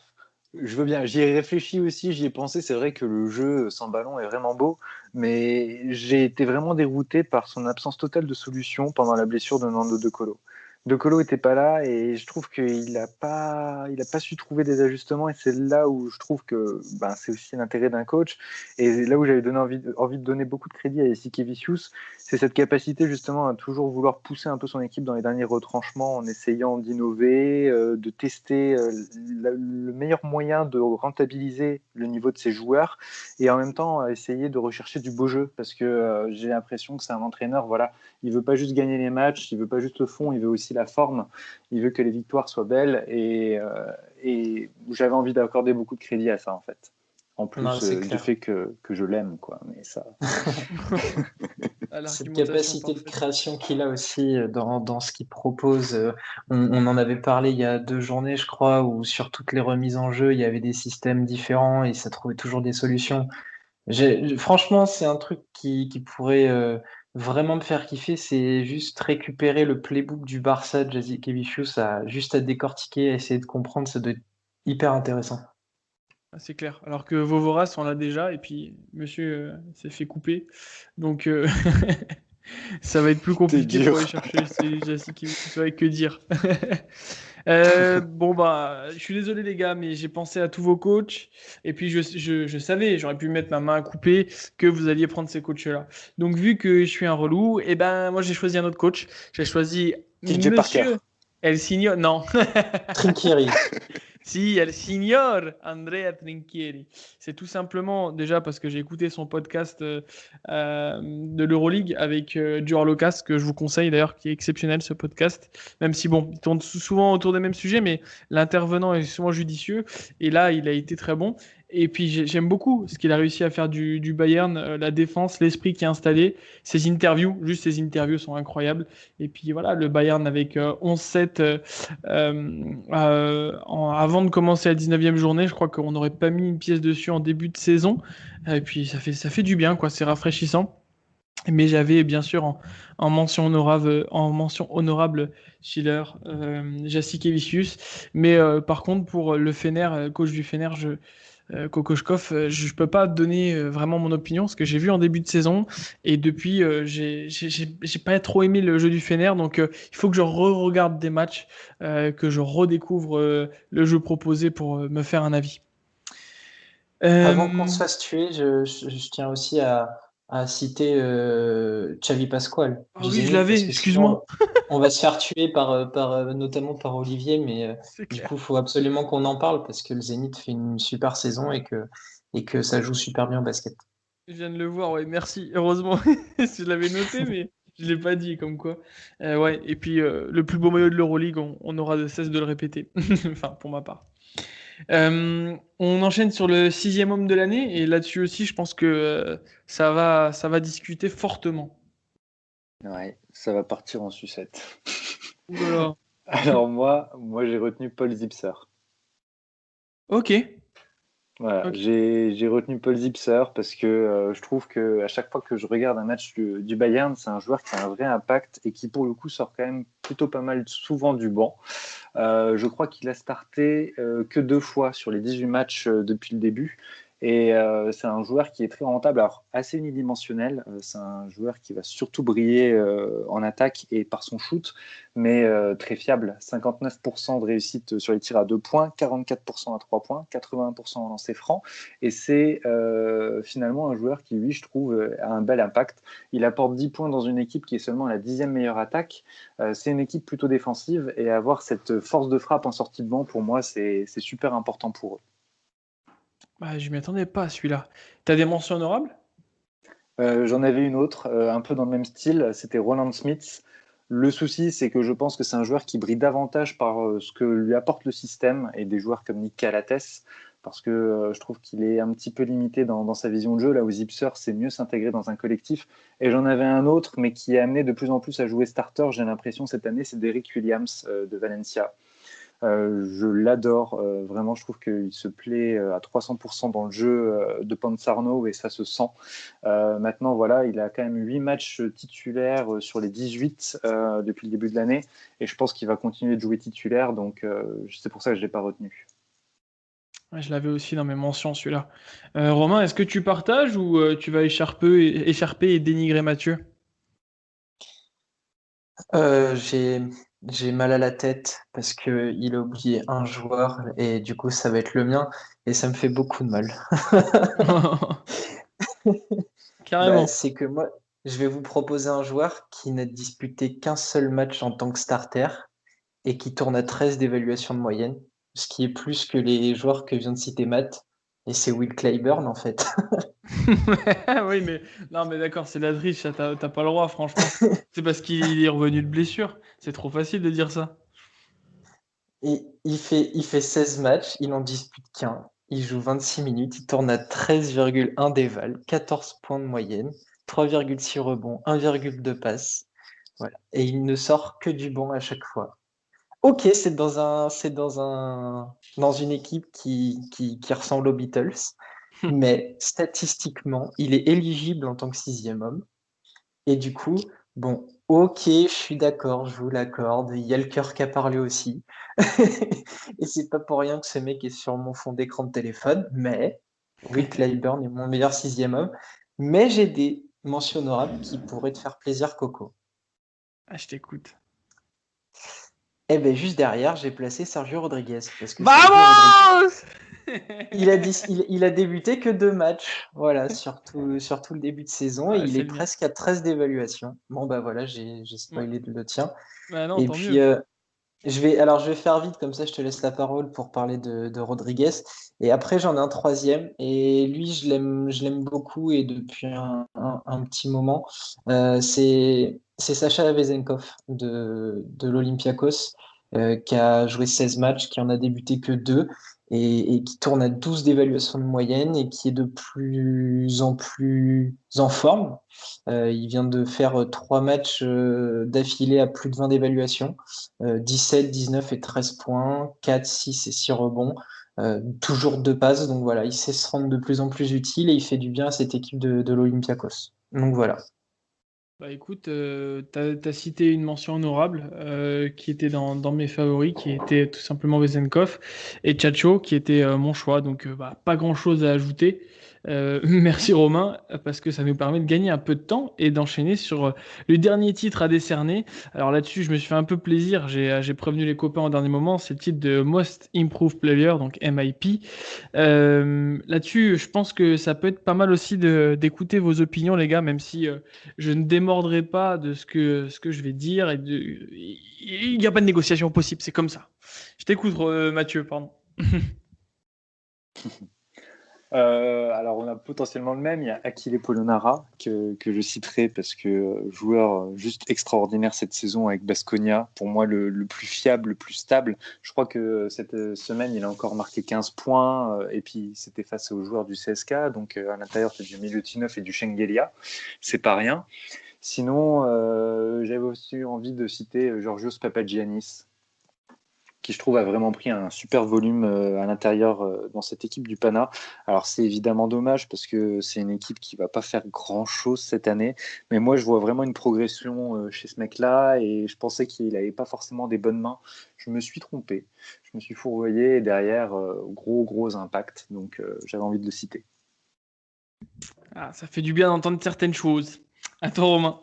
je veux bien. J'y ai réfléchi aussi, j'y ai pensé. C'est vrai que le jeu sans ballon est vraiment beau, mais j'ai été vraiment dérouté par son absence totale de solution pendant la blessure de Nando De Colo. De Colo était pas là et je trouve qu'il a pas su trouver des ajustements, et c'est là où je trouve que c'est aussi l'intérêt d'un coach, et là où j'avais donné envie de donner beaucoup de crédit à Jasikevičius, c'est cette capacité justement à toujours vouloir pousser un peu son équipe dans les derniers retranchements en essayant d'innover, de tester le meilleur moyen de rentabiliser le niveau de ses joueurs, et en même temps essayer de rechercher du beau jeu, parce que j'ai l'impression que c'est un entraîneur, voilà, il veut pas juste gagner les matchs, il veut pas juste le fond, il veut aussi la forme, il veut que les victoires soient belles, et j'avais envie d'accorder beaucoup de crédit à ça en fait. En Non, plus c'est du clair. fait que je l'aime, quoi, mais ça. À Cette l'argumentation capacité de parfaite. création qu'il a aussi dans ce qu'il propose. On en avait parlé il y a 2 journées, je crois, où sur toutes les remises en jeu, il y avait des systèmes différents et ça trouvait toujours des solutions. Franchement, c'est un truc qui pourrait vraiment me faire kiffer, c'est juste récupérer le playbook du Barça de Jasikevičius juste à décortiquer, à essayer de comprendre, ça doit être hyper intéressant. Ah, c'est clair. Alors que Vovoras, on l'a déjà, et puis monsieur s'est fait couper. Donc, ça va être plus T'es compliqué pour dur. aller chercher ces Jackie qui saurait que dire. Bon, bah, je suis désolé, les gars, mais j'ai pensé à tous vos coachs. Et puis, je savais, j'aurais pu mettre ma main à couper, que vous alliez prendre ces coachs-là. Donc, vu que je suis un relou, eh ben, moi, j'ai choisi un autre coach. J'ai choisi TJ Parker. Monsieur El Signo. Non. Trinkieri. Si, el signor Andrea Trinchieri. C'est tout simplement déjà parce que j'ai écouté son podcast de l'Euroleague avec Dior Locas, que je vous conseille d'ailleurs, qui est exceptionnel ce podcast. Même si, bon, il tourne souvent autour des mêmes sujets, mais l'intervenant est souvent judicieux. Et là, il a été très bon. Et puis, j'aime beaucoup ce qu'il a réussi à faire du Bayern, la défense, l'esprit qui est installé. Ses interviews, juste ses interviews sont incroyables. Et puis voilà, le Bayern avec 11-7 avant de commencer la 19e journée, je crois qu'on n'aurait pas mis une pièce dessus en début de saison. Et puis ça fait du bien, quoi. C'est rafraîchissant. Mais j'avais bien sûr en mention honorable Schiller, Jasikevičius. Mais par contre, pour le Fener, coach du Fener, Kokoškov, je peux pas donner vraiment mon opinion, ce que j'ai vu en début de saison. Et depuis, j'ai pas trop aimé le jeu du Fener. Donc, il faut que je re-regarde des matchs, que je redécouvre le jeu proposé pour me faire un avis. Avant qu'on Euh, se fasse tuer, je tiens aussi à citer Xavi Pascual Ah du oui, je Zénith, l'avais, parce que sinon excuse-moi. on va se faire tuer notamment par Olivier, mais C'est du clair. coup, il faut absolument qu'on en parle parce que le Zénith fait une super saison et que ça joue super bien au basket. Je viens de le voir, ouais, merci. Heureusement, je l'avais noté, mais je l'ai pas dit, comme quoi. Ouais, et puis le plus beau maillot de l'Euroleague, on aura de cesse de le répéter. Enfin, pour ma part. On enchaîne sur le 6e homme de l'année, et là-dessus aussi, je pense que ça va discuter fortement. Ouais, ça va partir en sucette. Ouh là là. Alors moi j'ai retenu Paul Zipser. Ok, Voilà, ok. j'ai retenu Paul Zipser parce que je trouve que à chaque fois que je regarde un match du Bayern, c'est un joueur qui a un vrai impact et qui pour le coup sort quand même plutôt pas mal souvent du banc. Je crois qu'il a starté que 2 fois sur les 18 matchs depuis le début. Et c'est un joueur qui est très rentable, alors assez unidimensionnel. C'est un joueur qui va surtout briller en attaque et par son shoot, mais très fiable. 59% de réussite sur les tirs à 2 points, 44% à 3 points, 81% en lancer franc. Et c'est finalement un joueur qui, lui, je trouve, a un bel impact. Il apporte 10 points dans une équipe qui est seulement la 10e meilleure attaque. C'est une équipe plutôt défensive et avoir cette force de frappe en sortie de banc, pour moi, c'est super important pour eux. Bah, je m'y attendais pas à celui-là. T'as des mentions honorables? J'en avais une autre, un peu dans le même style, c'était Roland Smith. Le souci, c'est que je pense que c'est un joueur qui brille davantage par ce que lui apporte le système et des joueurs comme Nick Calates, parce que je trouve qu'il est un petit peu limité dans sa vision de jeu, là où Zipser, c'est mieux s'intégrer dans un collectif. Et j'en avais un autre, mais qui est amené de plus en plus à jouer starter, j'ai l'impression, cette année, c'est Derrick Williams de Valencia. Je l'adore, vraiment, je trouve qu'il se plaît à 300% dans le jeu de Panzarno et ça se sent. Maintenant, voilà, il a quand même 8 matchs titulaires sur les 18 depuis le début de l'année et je pense qu'il va continuer de jouer titulaire, donc c'est pour ça que je ne l'ai pas retenu. Ouais, je l'avais aussi dans mes mentions, celui-là. Romain, est-ce que tu partages ou tu vas écharper et dénigrer Mathieu? J'ai mal à la tête parce que il a oublié un joueur et du coup ça va être le mien et ça me fait beaucoup de mal. Bah, Carrément. c'est que moi, je vais vous proposer un joueur qui n'a disputé qu'un seul match en tant que starter et qui tourne à 13 d'évaluation de moyenne, ce qui est plus que les joueurs que vient de citer Matt. Et c'est Will Clyburn en fait. Oui, mais non, mais d'accord, c'est de la triche, ça, t'as pas le droit, franchement. C'est parce qu'il est revenu de blessure. C'est trop facile de dire ça. Et il fait 16 matchs, il en dispute qu'un. Il joue 26 minutes, il tourne à 13,1 d'éval, 14 points de moyenne, 3,6 rebonds, 1,2 passes. Voilà. Et il ne sort que du banc à chaque fois. Ok, dans une équipe qui ressemble aux Beatles, mais statistiquement, il est éligible en tant que 6e homme. Et du coup, bon, ok, je suis d'accord, je vous l'accorde. Il y a le cœur qui a parlé aussi. Et c'est pas pour rien que ce mec est sur mon fond d'écran de téléphone. Mais Will Clyburn est mon meilleur sixième homme. Mais j'ai des mentions honorables qui pourraient te faire plaisir, Coco. Ah, je t'écoute. Eh bien, juste derrière, j'ai placé Sergio Rodriguez. Parce que Sergio Rodriguez, Vamos! il a débuté que 2 matchs, voilà, sur tout le début de saison, et Ouais, il c'est est bien. presque à 13 d'évaluation. Bon, bah voilà, j'ai Ouais. spoilé le tien. Bah non, Et tant puis, mieux. je vais faire vite, comme ça je te laisse la parole pour parler de Rodriguez. Et après, j'en ai un troisième, et lui, je l'aime beaucoup, et depuis un petit moment. C'est Sacha Vezenkov de l'Olympiakos, qui a joué 16 matchs, qui en a débuté que 2, et qui tourne à 12 d'évaluation de moyenne, et qui est de plus en plus en forme. Il vient de faire 3 matchs d'affilée à plus de 20 d'évaluation. 17, 19 et 13 points, 4, 6 et 6 rebonds, toujours 2 passes. Donc voilà, il sait se rendre de plus en plus utile, et il fait du bien à cette équipe de l'Olympiakos. Donc voilà. Bah écoute, t'as cité une mention honorable qui était dans mes favoris, qui était tout simplement Vezenkov et Tchatcho, qui était mon choix. Donc bah, pas grand-chose à ajouter. Merci Romain, parce que ça nous permet de gagner un peu de temps et d'enchaîner sur le dernier titre à décerner. Alors là-dessus, je me suis fait un peu plaisir. J'ai prévenu les copains au dernier moment. C'est le titre de Most Improved Player, donc MIP. Là-dessus, je pense que ça peut être pas mal aussi d'écouter vos opinions, les gars, même si je ne démordrai pas de ce que je vais dire. Il n'y a pas de négociation possible, c'est comme ça. Je t'écoute, Mathieu, pardon. Alors, on a potentiellement le même. Il y a Achille Polonara que je citerai parce que joueur juste extraordinaire cette saison avec Baskonia. Pour moi, le plus fiable, le plus stable. Je crois que cette semaine, il a encore marqué 15 points. Et puis, c'était face aux joueurs du CSK. Donc, à l'intérieur, tu as du Milutinov et du Shengelia. C'est pas rien. Sinon, j'avais aussi envie de citer Georgios Papagiannis, qui je trouve a vraiment pris un super volume à l'intérieur dans cette équipe du Pana. Alors c'est évidemment dommage parce que c'est une équipe qui va pas faire grand-chose cette année, mais moi je vois vraiment une progression chez ce mec-là et je pensais qu'il n'avait pas forcément des bonnes mains. Je me suis trompé, je me suis fourvoyé et derrière, gros impact, donc j'avais envie de le citer. Ah, ça fait du bien d'entendre certaines choses. À toi, Romain.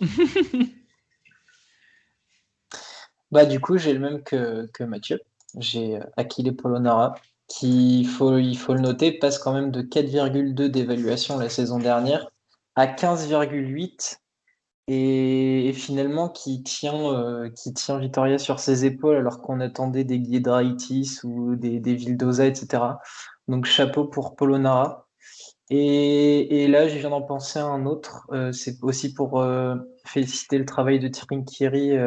Bah, du coup, j'ai le même que Mathieu. J'ai Achille Polonara, qui, il faut le noter, passe quand même de 4,2 d'évaluation la saison dernière à 15,8, et finalement qui tient Vitoria sur ses épaules alors qu'on attendait des Giedraitis ou des Vildoza, etc. Donc chapeau pour Polonara. Et là, je viens d'en penser à un autre. C'est aussi pour féliciter le travail de Trinkieri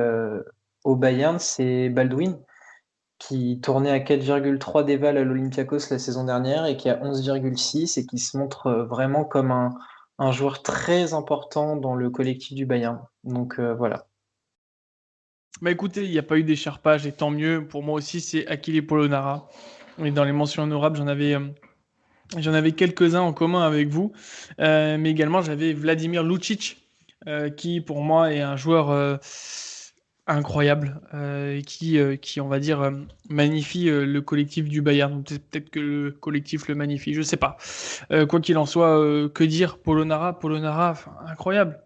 au Bayern. C'est Baldwin, qui tournait à 4,3 d'éval à l'Olympiakos la saison dernière, et qui a 11,6, et qui se montre vraiment comme un joueur très important dans le collectif du Bayern. Donc voilà. Bah écoutez, il n'y a pas eu d'écharpage et tant mieux. Pour moi aussi, c'est Achille Polonara. Et dans les mentions honorables, j'en avais quelques-uns en commun avec vous. Mais également, j'avais Vladimir Lucic, qui pour moi est un joueur incroyable, et qui, on va dire, magnifie le collectif du Bayern. Peut-être que le collectif le magnifie, je sais pas. Quoi qu'il en soit, que dire, Polonara, enfin, incroyable.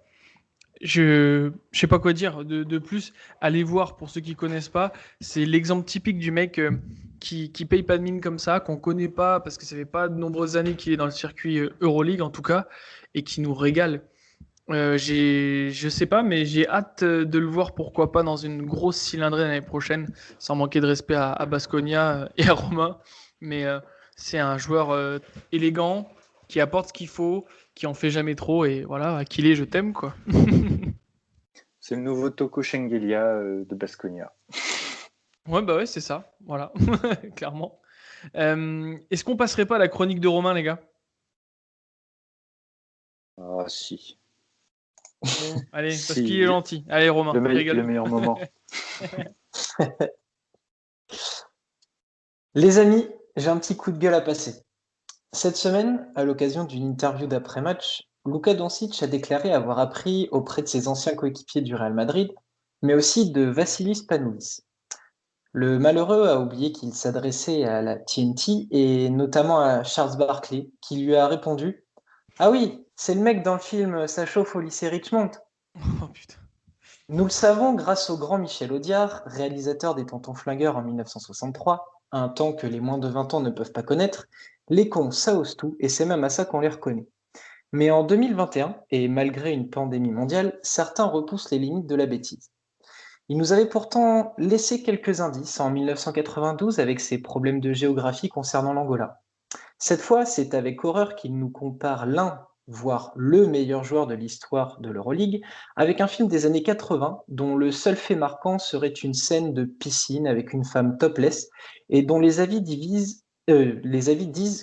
Je sais pas quoi dire de plus. Allez voir pour ceux qui connaissent pas. C'est l'exemple typique du mec qui paye pas de mine comme ça, qu'on connaît pas parce que ça fait pas de nombreuses années qu'il est dans le circuit Euroleague en tout cas, et qui nous régale. Je sais pas, mais j'ai hâte de le voir, pourquoi pas dans une grosse cylindrée l'année prochaine, sans manquer de respect à Baskonia et à Romain. Mais c'est un joueur élégant, qui apporte ce qu'il faut, qui en fait jamais trop, et voilà, Akile, je t'aime quoi. C'est le nouveau Toko Shengelia de Baskonia. Ouais, bah ouais, c'est ça, voilà, clairement. Est-ce qu'on passerait pas à la chronique de Romain, les gars? Ah si, Oh, allez, parce qu'il si, est gentil. Allez, Romain, le régale. meilleur moment. Les amis, j'ai un petit coup de gueule à passer. Cette semaine, à l'occasion d'une interview d'après-match, Luka Doncic a déclaré avoir appris auprès de ses anciens coéquipiers du Real Madrid, mais aussi de Vassilis Panoulis. Le malheureux a oublié qu'il s'adressait à la TNT et notamment à Charles Barkley, qui lui a répondu: Ah oui, c'est le mec dans le film Ça chauffe au lycée Richmond. Oh putain. Nous le savons grâce au grand Michel Audiard, réalisateur des Tontons Flingueurs en 1963, un temps que les moins de 20 ans ne peuvent pas connaître. Les cons, ça ose tout, et c'est même à ça qu'on les reconnaît. Mais en 2021, et malgré une pandémie mondiale, certains repoussent les limites de la bêtise. Il nous avait pourtant laissé quelques indices en 1992 avec ses problèmes de géographie concernant l'Angola. Cette fois, c'est avec horreur qu'il nous compare l'un, voire le meilleur joueur de l'histoire de l'Euroleague, avec un film des années 80 dont le seul fait marquant serait une scène de piscine avec une femme topless et dont les avis disent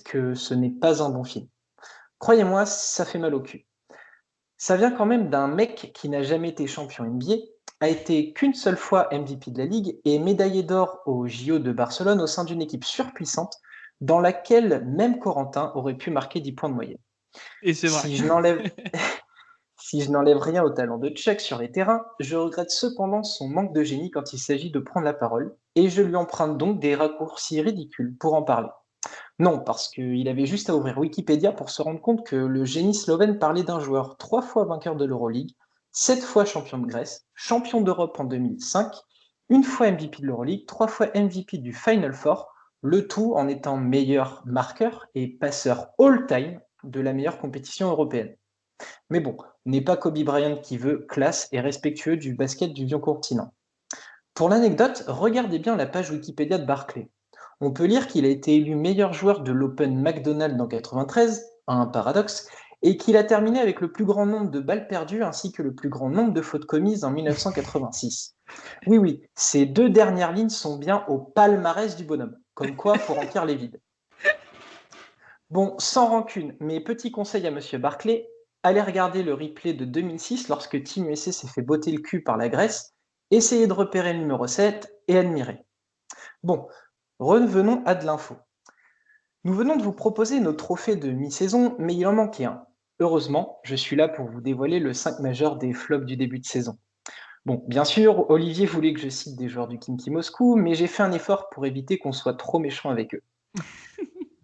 que ce n'est pas un bon film. Croyez-moi, ça fait mal au cul. Ça vient quand même d'un mec qui n'a jamais été champion NBA, a été qu'une seule fois MVP de la Ligue et médaillé d'or au JO de Barcelone au sein d'une équipe surpuissante dans laquelle même Corentin aurait pu marquer 10 points de moyenne. Et c'est vrai. Si je n'enlève si je n'enlève rien au talent de Chuck sur les terrains, je regrette cependant son manque de génie quand il s'agit de prendre la parole, et je lui emprunte donc des raccourcis ridicules pour en parler. Non, parce qu'il avait juste à ouvrir Wikipédia pour se rendre compte que le génie slovène parlait d'un joueur 3 fois vainqueur de l'Euroleague, 7 fois champion de Grèce, champion d'Europe en 2005, une fois MVP de l'Euroleague, 3 fois MVP du Final Four, le tout en étant meilleur marqueur et passeur all-time de la meilleure compétition européenne. Mais bon, n'est pas Kobe Bryant qui veut classe et respectueux du basket du vieux continent. Pour l'anecdote, regardez bien la page Wikipédia de Barclay. On peut lire qu'il a été élu meilleur joueur de l'Open McDonald's en 93, un paradoxe, et qu'il a terminé avec le plus grand nombre de balles perdues ainsi que le plus grand nombre de fautes commises en 1986. Oui, oui, ces deux dernières lignes sont bien au palmarès du bonhomme, comme quoi faut remplir les vides. Bon, sans rancune, mais petit conseil à Monsieur Barclay, allez regarder le replay de 2006 lorsque Team USA s'est fait botter le cul par la Grèce, essayez de repérer le numéro 7 et admirez. Bon, revenons à de l'info. Nous venons de vous proposer nos trophées de mi-saison, mais il en manquait un. Heureusement, je suis là pour vous dévoiler le 5 majeur des flops du début de saison. Bon, bien sûr, Olivier voulait que je cite des joueurs du Khimki Moscou, mais j'ai fait un effort pour éviter qu'on soit trop méchant avec eux.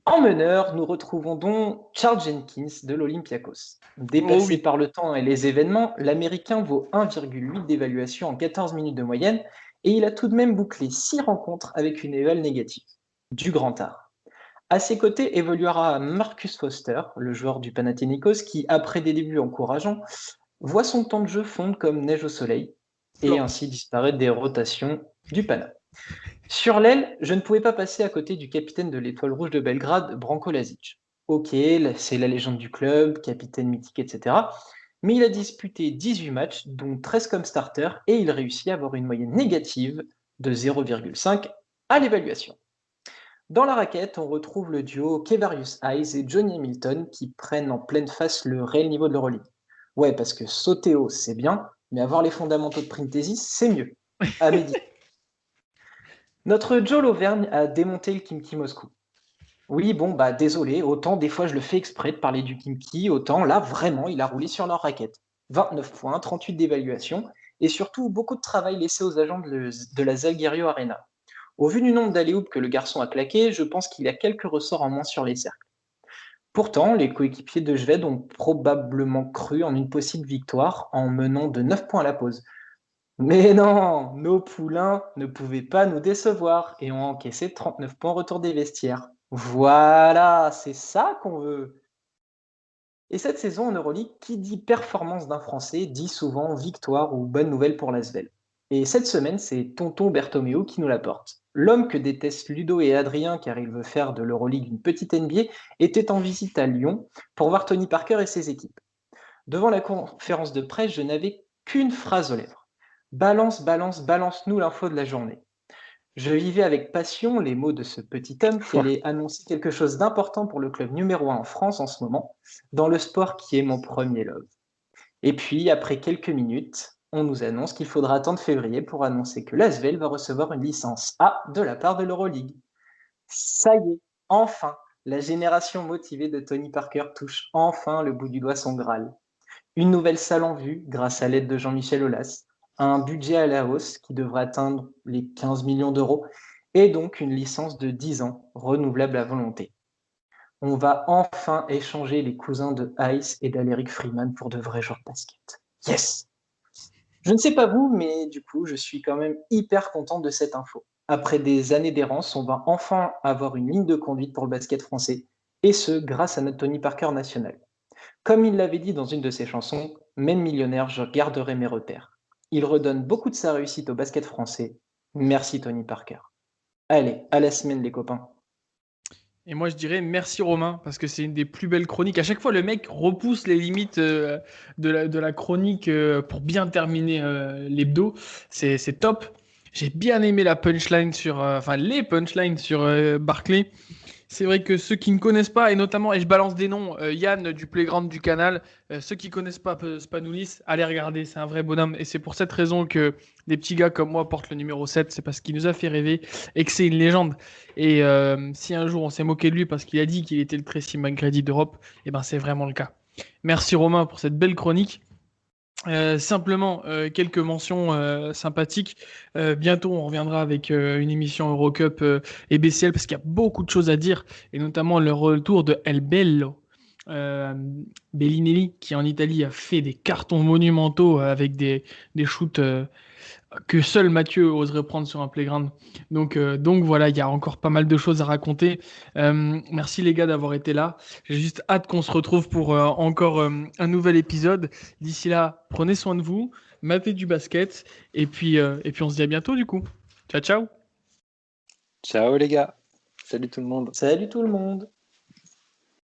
En meneur, nous retrouvons donc Charles Jenkins de l'Olympiakos. Oh Dépassé oui. par le temps et les événements, l'Américain vaut 1,8 d'évaluation en 14 minutes de moyenne et il a tout de même bouclé 6 rencontres avec une éval négative. Du grand art. À ses côtés évoluera Marcus Foster, le joueur du Panathinaikos, qui, après des débuts encourageants, voit son temps de jeu fondre comme neige au soleil et Flop. ainsi disparaître des rotations du Pana. Sur l'aile, je ne pouvais pas passer à côté du capitaine de l'Étoile Rouge de Belgrade, Branko Lazic. Ok, c'est la légende du club, capitaine mythique, etc. Mais il a disputé 18 matchs, dont 13 comme starter, et il réussit à avoir une moyenne négative de 0,5 à l'évaluation. Dans la raquette, on retrouve le duo Kevarius Hayes et Johnny Hamilton qui prennent en pleine face le réel niveau de l'Euroleague. Ouais, parce que sauter haut, c'est bien, mais avoir les fondamentaux de Printezis, c'est mieux. À méditer. Notre Joe Lauvergne a démonté le Khimki Moscou. Oui, bon, bah désolé, autant des fois je le fais exprès de parler du Khimki, autant là, vraiment, il a roulé sur leur raquette. 29 points, 38 d'évaluation, et surtout beaucoup de travail laissé aux agents de la Zalgirio Arena. Au vu du nombre d'alley-oops que le garçon a claqué, je pense qu'il a quelques ressorts en moins sur les cercles. Pourtant, les coéquipiers de Jved ont probablement cru en une possible victoire en menant de 9 points à la pause. Mais non, nos poulains ne pouvaient pas nous décevoir et ont encaissé 39 points au retour des vestiaires. Voilà, c'est ça qu'on veut. Et cette saison en Euroleague, qui dit performance d'un Français, dit souvent victoire ou bonne nouvelle pour l'Asvel. Et cette semaine, c'est Tonton Bertomeu qui nous l'apporte. L'homme que détestent Ludo et Adrien car il veut faire de l'Euroleague une petite NBA était en visite à Lyon pour voir Tony Parker et ses équipes. Devant la conférence de presse, je n'avais qu'une phrase aux lèvres. Balance, balance, balance-nous l'info de la journée. Je vivais avec passion les mots de ce petit homme qui allait annoncer quelque chose d'important pour le club numéro 1 en France en ce moment, dans le sport qui est mon premier love. Et puis, après quelques minutes, on nous annonce qu'il faudra attendre février pour annoncer que l'Asvel va recevoir une licence A de la part de l'Euroleague. Ça y est, enfin, La génération motivée de Tony Parker touche enfin le bout du doigt son Graal. Une nouvelle salle en vue grâce à l'aide de Jean-Michel Aulas, un budget à la hausse qui devrait atteindre les 15 millions d'euros et donc une licence de 10 ans renouvelable à volonté. On va enfin échanger les cousins de Ice et d'Aleric Freeman pour de vrais joueurs de basket. Yes! Je ne sais pas vous, mais du coup, je suis quand même hyper content de cette info. Après des années d'errance, on va enfin avoir une ligne de conduite pour le basket français, et ce, grâce à notre Tony Parker national. Comme il l'avait dit dans une de ses chansons, même millionnaire, je garderai mes repères. Il redonne beaucoup de sa réussite au basket français. Merci Tony Parker. Allez, à la semaine les copains. Et moi, je dirais merci Romain, parce que c'est une des plus belles chroniques. À chaque fois, le mec repousse les limites de la chronique pour bien terminer l'hebdo. C'est top. J'ai bien aimé la punchline enfin les punchlines sur Barclay. C'est vrai que ceux qui ne connaissent pas, et notamment, et je balance des noms, Yann du Playground du canal, ceux qui ne connaissent pas Spanoulis, allez regarder, c'est un vrai bonhomme. Et c'est pour cette raison que des petits gars comme moi portent le numéro 7, c'est parce qu'il nous a fait rêver et que c'est une légende. Et si un jour on s'est moqué de lui parce qu'il a dit qu'il était le Tracy McGrady d'Europe, eh ben c'est vraiment le cas. Merci Romain pour cette belle chronique. Simplement, quelques mentions sympathiques. Bientôt, on reviendra avec une émission Eurocup et BCL parce qu'il y a beaucoup de choses à dire, et notamment le retour de El Bello. Bellinelli, qui en Italie a fait des cartons monumentaux avec des shoots que seul Mathieu oserait prendre sur un playground. Donc voilà, il y a encore pas mal de choses à raconter. Merci les gars d'avoir été là. J'ai juste hâte qu'on se retrouve pour encore un nouvel épisode. D'ici là, prenez soin de vous, matez du basket, et puis on se dit à bientôt du coup. Ciao, ciao. Ciao les gars. Salut tout le monde. Salut tout le monde.